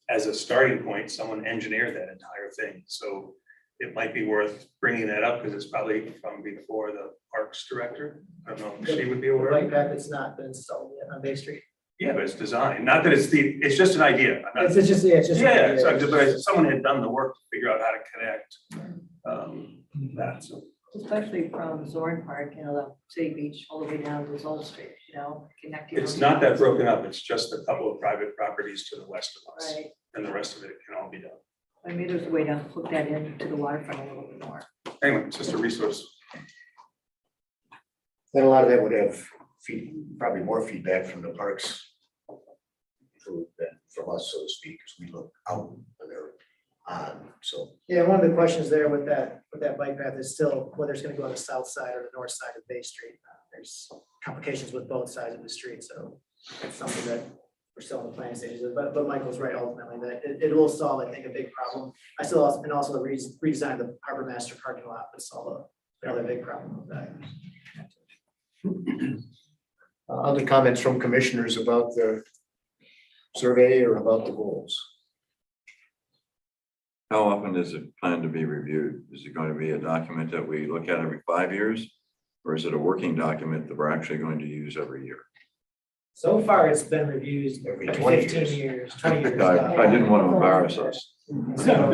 as a starting point, someone engineered that entire thing. So it might be worth bringing that up because it's probably from before the parks director. I don't know if she would be aware. Bike path that's not been installed yet on Bay Street. Yeah, but it's designed. Not that it's just an idea. I'm not- It's just. Yeah, so someone had done the work to figure out how to connect that, so. Especially from Zorn Park, you know, the City Beach, all the way down to Zoll Street, you know, connecting. It's those not that dots. broken up, it's just a couple of private properties to the west of us, Right. and the rest of it can all be done. I mean, there's a way to hook that into the waterfront a little bit more. Anyway, it's just a resource. Then a lot of that would have probably more feedback from the parks than from us, so to speak, because we look out when they're on, so. Yeah, one of the questions there with that bike path is still whether it's gonna go on the south side or the north side of Bay Street. There's complications with both sides of the street, so it's something that we're still in the planning stages of, but Michael's right ultimately, that it will solve, I think, a big problem. And also the redesign of the harbor master parking lot would solve another big problem with that. Other comments from commissioners about the survey or about the goals? How often is it planned to be reviewed? Is it going to be a document that we look at every 5 years? Or is it a working document that we're actually going to use every year? So far, it's been reviewed every 20 15 years, 20 years. I didn't want to embarrass us. So-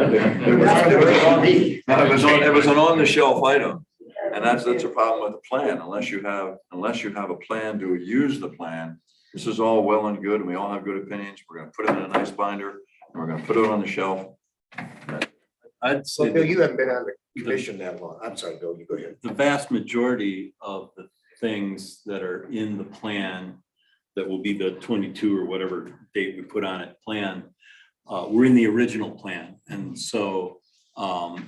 It was an on-the-shelf item. And that's a problem with the plan, unless you have a plan to use the plan. This is all well and good, and we all have good opinions. We're gonna put it in a nice binder, and we're gonna put it on the shelf. I'd say Well, Bill, you haven't been on the commission that long. I'm sorry, Bill, you go ahead. the vast majority of the things that are in the plan that will be the 22 or whatever date we put on it plan, were in the original plan. And so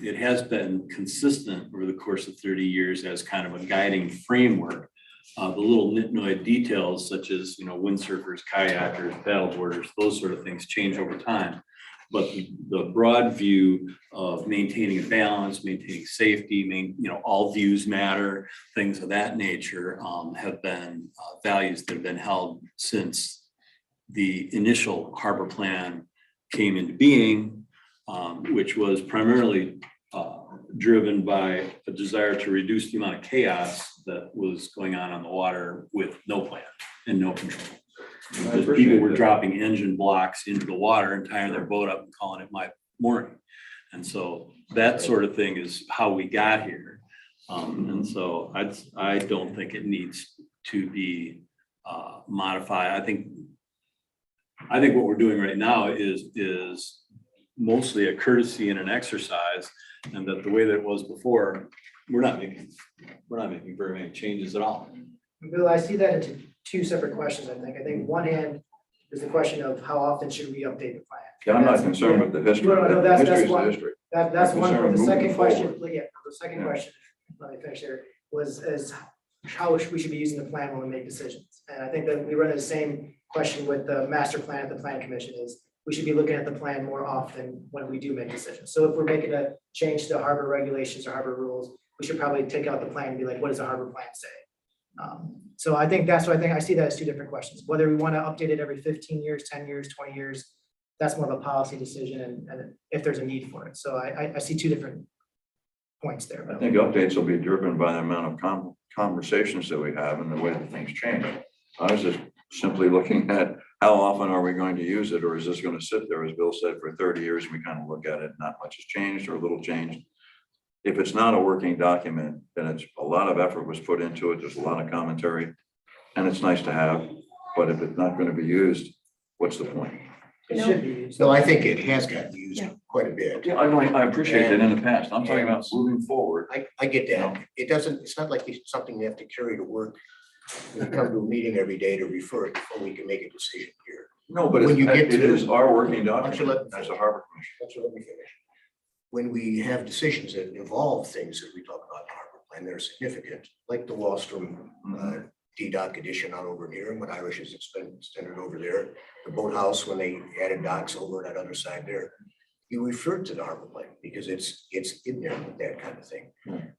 it has been consistent over the course of 30 years as kind of a guiding framework. The little nitnoid details such as, you know, windsurfers, kayakers, paddleboarders, those sort of things change over time. But the broad view of maintaining a balance, maintaining safety, all views matter, things of that nature have been values that have been held since the initial harbor plan came into being, which was primarily driven by a desire to reduce the amount of chaos that was going on the water with no plan and no control. Because people were dropping engine blocks into the water and tying their boat up and calling it my mooring. And so that sort of thing is how we got here. And so I don't think it needs to be modified. I think what we're doing right now is mostly a courtesy and an exercise, and that the way that it was before, we're not making very many changes at all. Bill, I see that into two separate questions, I think. I think one hand, There's the question of how often should we update the plan? Yeah, I'm not concerned with the history. No, no, that's History is the one. history. That's I'm one, concerned the second moving question, forward. yeah, the second Yeah. question, let me finish here, is how we should be using the plan when we make decisions. And I think that we run the same question with the master plan at the plan commission is, we should be looking at the plan more often when we do make decisions. So if we're making a change to the harbor regulations or harbor rules, we should probably take out the plan and be like, what does the harbor plan say? So I think that's what I see that as two different questions, whether we want to update it every 15 years, 10 years, 20 years, that's more of a policy decision and if there's a need for it. So I see two different points there. I think updates will be driven by the amount of conversations that we have and the way that things change. I was just simply looking at how often are we going to use it, or is this going to sit there, as Bill said, for 30 years, and we kind of look at it, not much has changed or a little changed. If it's not a working document, then it's a lot of effort was put into it. There's a lot of commentary, and it's nice to have, but if it's not going to be used, what's the point? It should be used. So I think it has gotten used quite a bit. Yeah, I appreciate that in the past. I'm talking about moving forward. I get that. It doesn't, it's not like it's something you have to carry to work. We come to a meeting every day to refer it before we can make a decision here. No, but When you get it to- is our working Why don't you document let- as a harbor commission. Let's let me finish. When we have decisions that involve things that we talk about in the harbor plan, they're significant, like the Wallstrom D-dock addition on over here, and when Irish has extended over there, the boathouse, when they added docks over that other side there. You refer to the harbor plan because it's in there with that kind of thing.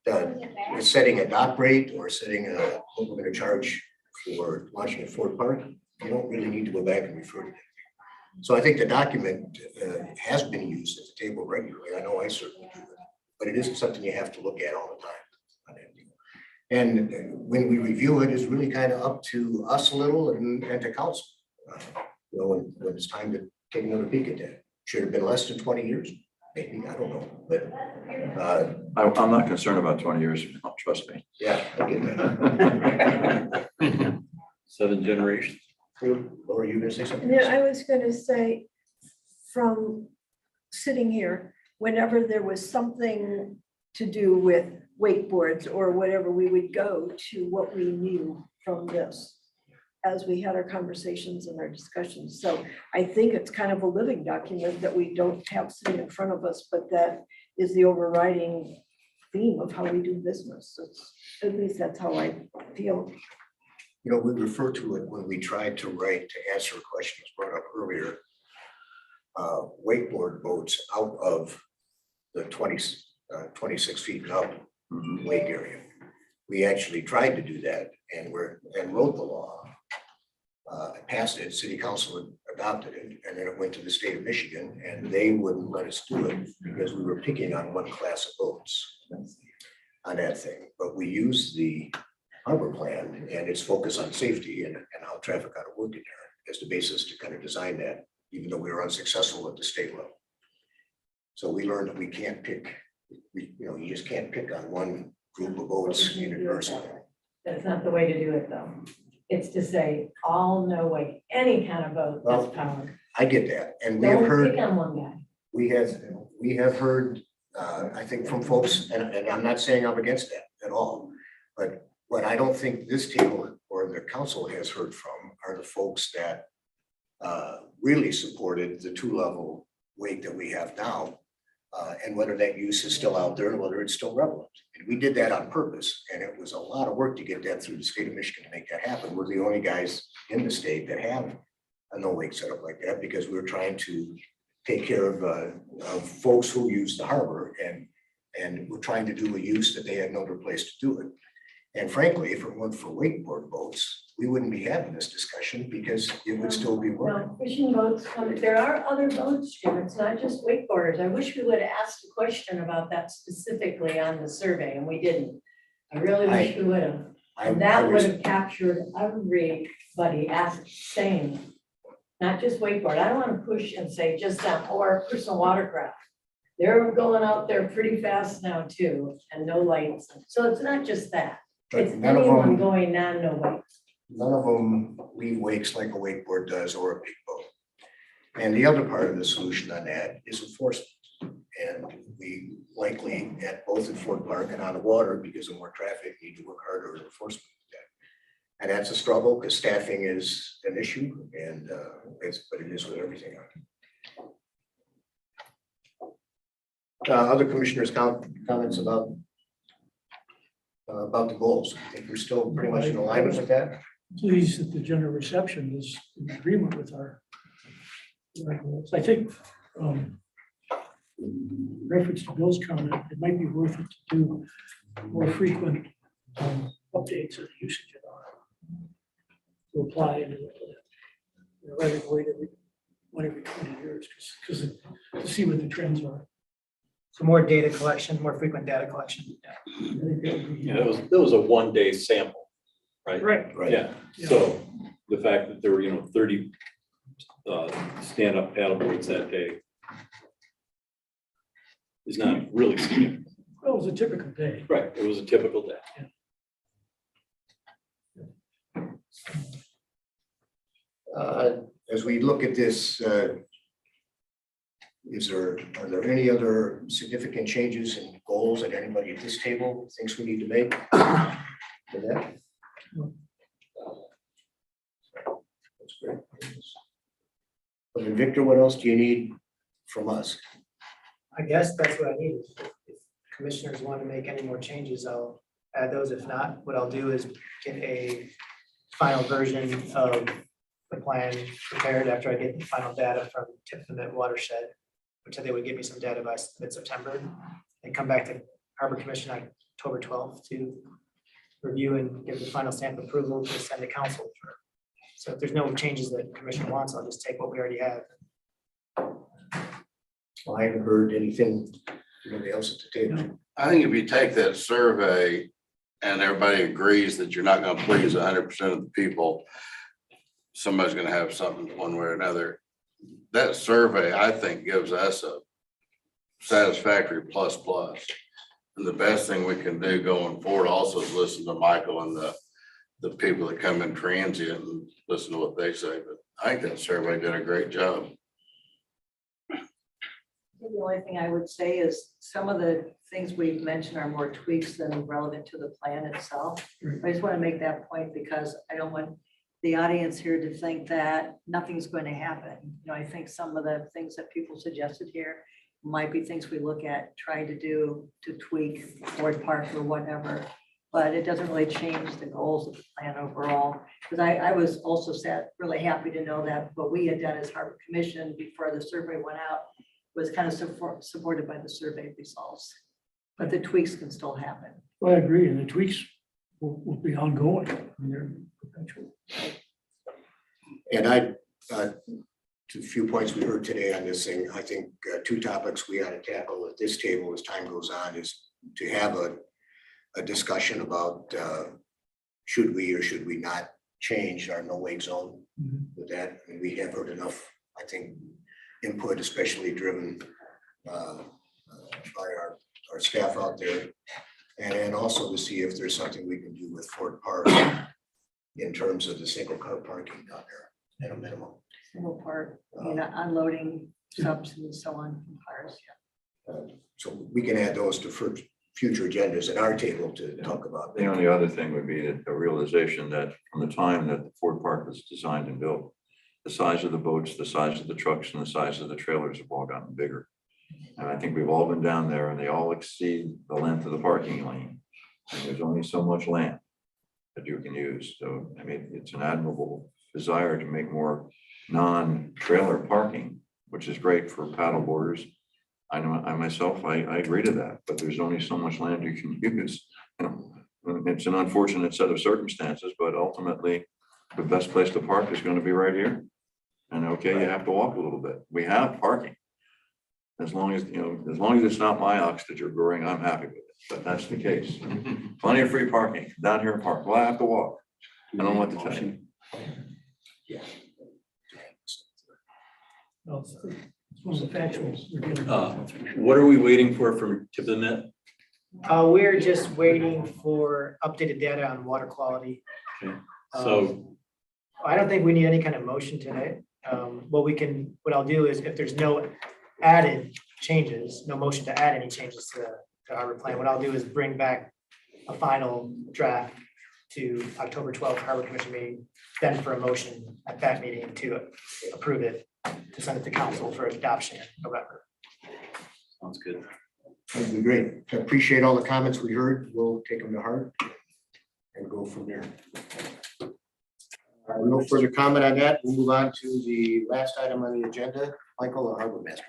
The setting a dock rate or setting what we're gonna charge for launching at Fort Park, you don't really need to go back and refer to that. So I think the document has been used at the table regularly. I know I certainly do it, but it isn't something you have to look at all the time. And when we review it, it's really kind of up to us a little and to council. You know, when it's time to take another peek at that. Should have been less than 20 years, maybe, I don't know, but I'm not concerned about 20 years, trust me. yeah, I get that. 7 generations. Laura, you gonna say something? Yeah, I was gonna say, from sitting here, whenever there was something to do with wakeboards or whatever, we would go to what we knew from this as we had our conversations and our discussions. So I think it's kind of a living document that we don't have sitting in front of us, but that is the overriding theme of how we do business. It's, at least that's how I feel. You know, we refer to it when we tried to write to answer a question that was brought up earlier. Wakeboard boats out of the 26 feet and up wake area. We actually tried to do that and wrote the law. Passed it, city council adopted it, and then it went to the state of Michigan, and they wouldn't let us do it because we were picking on one class of boats on that thing. But we used the harbor plan and its focus on safety and how traffic ought to work in there as the basis to kind of design that, even though we were unsuccessful at the state level. So we learned that we can't pick, you just can't pick on one group of boats universally. That's not the way to do it, though. It's to say, all no way, any kind of boat that's powered. I get that, and we have Don't heard, pick on one guy. we have heard, I think from folks, and I'm not saying I'm against that at all. But what I don't think this table or the council has heard from are the folks that really supported the 2-level wake that we have now. And whether that use is still out there and whether it's still relevant. And we did that on purpose, and it was a lot of work to get that through the state of Michigan to make that happen. We're the only guys in the state that have a no wake setup like that because we're trying to take care of folks who use the harbor and we're trying to do a use that they had no other place to do it. And frankly, if it weren't for wakeboard boats, we wouldn't be having this discussion because it would still be working. No, fishing boats, there are other boats, Jim, it's not just wakeboarders. I wish we would have asked a question about that specifically on the survey, and we didn't. I really wish we would have. And that would have captured everybody saying, not just wakeboard. I don't want to push and say just that, or personal watercraft. They're going out there pretty fast now too, and no lights. So it's not just that. It's None of anyone them- going no wake. None of them leave wakes like a wakeboard does or a big boat. And the other part of the solution on that is enforcement. And we likely at both at Fort Park and on the water, because of more traffic, need to work harder at enforcement. And that's a struggle because staffing is an issue and but it is with everything. Other commissioners' comments about the goals. I think we're still pretty much in alignment with that. Pleased that the general reception is in agreement with our goals. I think, reference to Bill's comment, it might be worth it to do more frequent updates of the usage of our to apply and rather than wait every 20 years, because to see what the trends are. So more data collection, more frequent data collection. Yeah, that was a 1-day sample, right? Right. Yeah, so the fact that there were, 30 stand-up paddleboards that day is not really significant. Well, it was a typical day. Right, it was a typical day. As we look at this, are there any other significant changes in goals that anybody at this table thinks we need to make? For that? That's great. But then Victor, what else do you need from us? I guess that's what I need. If commissioners want to make any more changes, I'll add those. If not, what I'll do is get a final version of the plan prepared after I get the final data from Tiffin Watershed, which said they would give me some data by mid-September, and come back to Harbor Commission on October 12th to review and give the final stamp approval to send to council. So if there's no changes that the commission wants, I'll just take what we already have. Well, I haven't heard anything from anybody else at the table. I think if you take that survey and everybody agrees that you're not gonna please 100% of the people, somebody's gonna have something one way or another. That survey, I think, gives us a satisfactory plus. And the best thing we can do going forward also is listen to Michael and the people that come in transient and listen to what they say. But I think that survey did a great job. The only thing I would say is some of the things we've mentioned are more tweaks than relevant to the plan itself. I just want to make that point because I don't want the audience here to think that nothing's going to happen. I think some of the things that people suggested here might be things we look at trying to do to tweak Ford Park or whatever, but it doesn't really change the goals of the plan overall. Because I was also really happy to know that what we had done as Harbor Commission before the survey went out was kind of supported by the survey results, but the tweaks can still happen. Well, I agree, and the tweaks will be ongoing. They're perpetual. And to a few points we heard today on this thing, I think 2 topics we ought to tackle at this table as time goes on is to have a discussion about should we or should we not change our no wake zone with that. And we have heard enough, I think, input, especially driven by our staff out there. And then also to see if there's something we can do with Fort Park in terms of the single car parking down there at a minimum. Single part, unloading subs and so on from cars. So we can add those to future agendas at our table to talk about. The only other thing would be that the realization that from the time that the Ford Park was designed and built, the size of the boats, the size of the trucks, and the size of the trailers have all gotten bigger. And I think we've all been down there and they all exceed the length of the parking lane. And there's only so much land that you can use. So, I mean, it's an admirable desire to make more non-trailer parking, which is great for paddle boarders. I know I myself, I agree to that, but there's only so much land you can use. It's an unfortunate set of circumstances, but ultimately the best place to park is going to be right here. And okay, you have to walk a little bit. We have parking. As long as it's not my ox that you're growing, I'm happy with it, but that's the case. Plenty of free parking down here in Park. Well, I have to walk. I don't know what to tell you. Yeah. Well, it's one of the factuals. We're getting. What are we waiting for from Tiffin? We're just waiting for updated data on water quality. Okay. So I don't think we need any kind of motion today. What I'll do is if there's no added changes, no motion to add any changes to the harbor plan, what I'll do is bring back a final draft to October 12th Harbor Commission meeting, then for a motion at that meeting to approve it, to send it to council for adoption in November. Sounds good. That'd be great. I appreciate all the comments we heard. We'll take them to heart and go from there. No further comment on that. We'll move on to the last item on the agenda. Michael, the harbor master.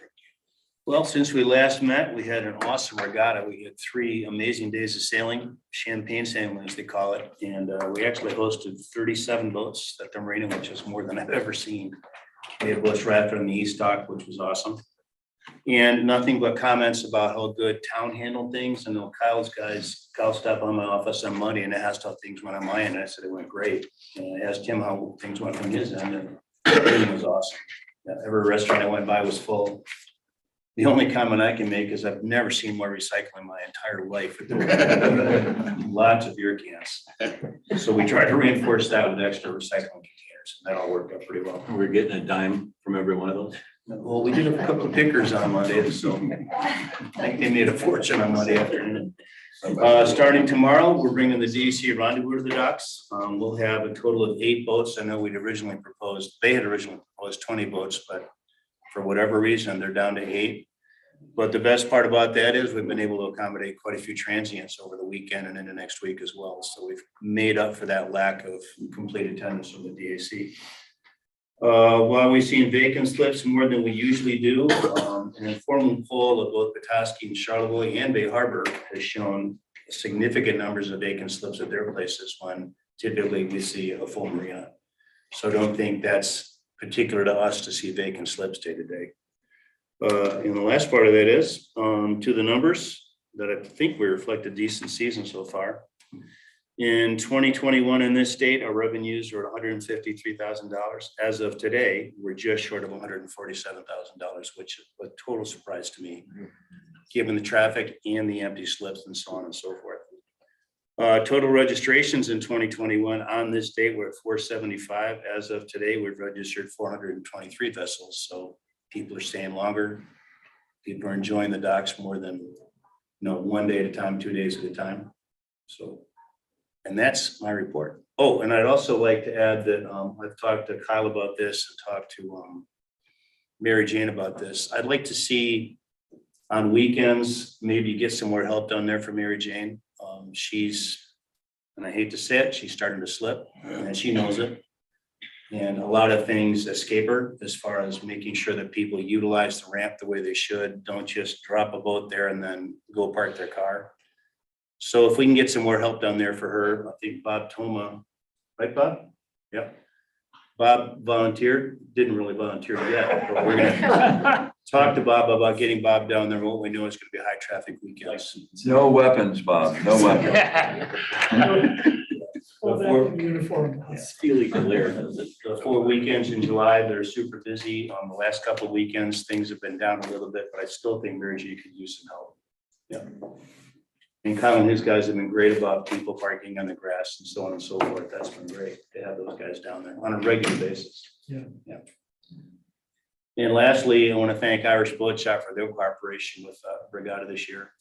Well, since we last met, we had an awesome regatta. We had 3 amazing days of sailing, champagne sailing as they call it. And we actually hosted 37 boats at the marina, which is more than I've ever seen. We had boats rafted on the East Dock, which was awesome. And nothing but comments about how good town handled things. And Kyle stopped by my office on Monday and asked how things went on my end. I said it went great. And I asked him how things went from his end, and everything was awesome. Yeah, every restaurant I went by was full. The only comment I can make is I've never seen more recycling in my entire life. Lots of beer cans. So we tried to reinforce that with extra recycling containers, and that all worked out pretty well. We're getting a dime from every one of those. Well, we did a couple of pickers on Monday, so I think they made a fortune on Monday afternoon. Starting tomorrow, we're bringing the DEC rendezvous to the docks. We'll have a total of 8 boats. I know we'd originally proposed, they had originally proposed 20 boats, but for whatever reason, they're down to 8. But the best part about that is we've been able to accommodate quite a few transients over the weekend and into next week as well. So we've made up for that lack of complete attendance from the DAC. While we've seen vacant slips more than we usually do, an informal poll of both Petoskey and Charlevoix and Bay Harbor has shown significant numbers of vacant slips at their places when typically we see a full marina. So I don't think that's particular to us to see vacant slips day to day. And the last part of that is to the numbers that I think we reflect a decent season so far. In 2021 in this state, our revenues are $153,000. As of today, we're just short of $147,000, which is a total surprise to me, given the traffic and the empty slips and so on and so forth. Total registrations in 2021 on this date, we're at 475. As of today, we've registered 423 vessels. So people are staying longer. People are enjoying the docks more than, 1 day at a time, 2 days at a time. So, and that's my report. Oh, and I'd also like to add that I've talked to Kyle about this and talked to Mary Jane about this. I'd like to see on weekends, maybe get some more help down there for Mary Jane. She's, and I hate to say it, she's starting to slip and she knows it. And a lot of things escape her as far as making sure that people utilize the ramp the way they should. Don't just drop a boat there and then go park their car. So if we can get some more help down there for her, I think Bob Toma, right, Bob? Yep. Bob volunteered, didn't really volunteer yet, but we're gonna talk to Bob about getting Bob down there. What we know is gonna be high traffic weekends. No weapons, Bob, no weapons. Well, that uniform. Steely glare. The 4 weekends in July, they're super busy. The last couple of weekends, things have been down a little bit, but I still think Mary G could use some help. Yeah. And Kyle and his guys have been great about people parking on the grass and so on and so forth. That's been great to have those guys down there on a regular basis. Yeah. And lastly, I want to thank Irish Boat Shop for their cooperation with Regatta this year.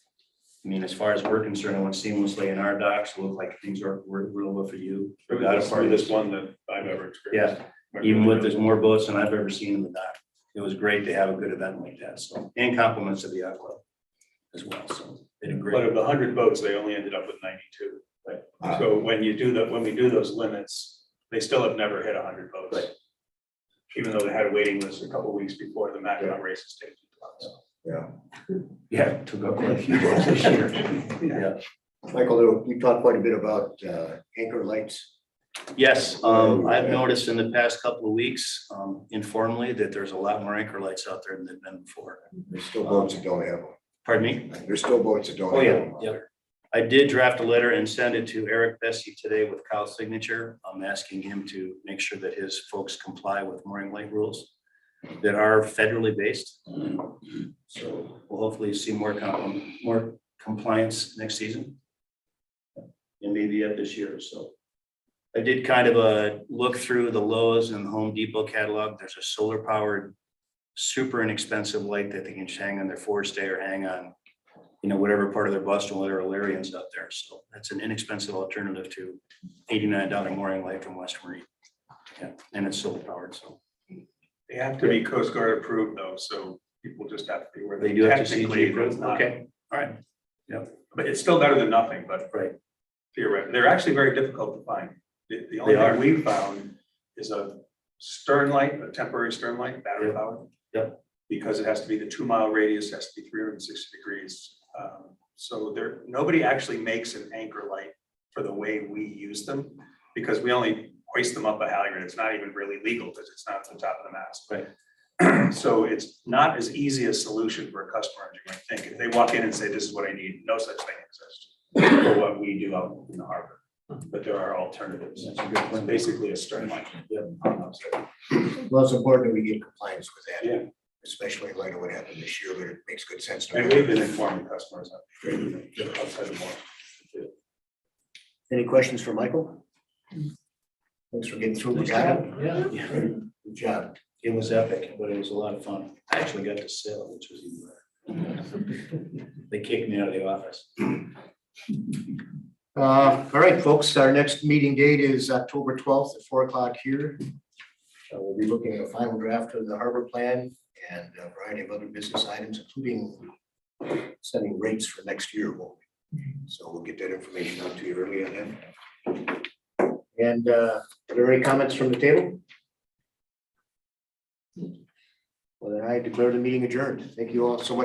I mean, as far as we're concerned, it went seamlessly in our docks. It looked like things worked real well for you. Regatta part of this one that I've ever experienced. Yeah, even with there's more boats than I've ever seen in the dock. It was great to have a good event like that. So, and compliments to the yacht club as well. So they did great. But of the 100 boats, they only ended up with 92. Right. So when we do those limits, they still have never hit 100 boats. Right. Even though they had a waiting list a couple of weeks before the Mackinac races taking place. Yeah, it took up quite a few boats this year. Yeah. Michael, we talked quite a bit about anchor lights. Yes, I've noticed in the past couple of weeks, informally, that there's a lot more anchor lights out there than there've been before. There's still boats that don't have them. Pardon me? There's still boats that don't Oh, have yeah, them. yeah. I did draft a letter and send it to Eric Bessie today with Kyle's signature. I'm asking him to make sure that his folks comply with mooring light rules that are federally based. So we'll hopefully see more compliance next season. And maybe yet this year. So I did kind of a look through the Lowe's and the Home Depot catalog. There's a solar powered, super inexpensive light that they can hang on their forestay or hang on whatever part of their Boston or Illyrians out there. So that's an inexpensive alternative to $89 mooring light from West Marine. Yeah, and it's solar powered, so. They have to be Coast Guard approved though, so people just have to be aware. They do have to see Technically, G it's not- Okay, all right. But it's still better than nothing, but Right. theoretically, they're actually very difficult to find. The only They are. thing we found is a stern light, a temporary stern light, battery powered. Yep. Because it has to be the 2-mile radius, has to be 360 degrees. So nobody actually makes an anchor light for the way we use them, because we only hoist them up a halyard. It's not even really legal because it's not at the top of the mast. Right. So it's not as easy a solution for a customer as you might think. If they walk in and say, this is what I need, no such thing exists for what we do out in the harbor. But there are alternatives. It's basically a stern light. Well, it's important that we get compliance with that. Yeah. Especially in light of what happened this year, but it makes good sense to And me. we've been informing customers outside the more. Any questions for Michael? Thanks for getting through. We got it. Yeah. Good job. It was epic, but it was a lot of fun. I actually got to sail, which was even better. They kicked me out of the office. All right, folks, our next meeting date is October 12th at 4 o'clock here. We'll be looking at a final draft of the harbor plan and a variety of other business items, including setting rates for next year. So we'll get that information out to you early on that. And are there any comments from the table? Well, then I declare the meeting adjourned. Thank you all so much.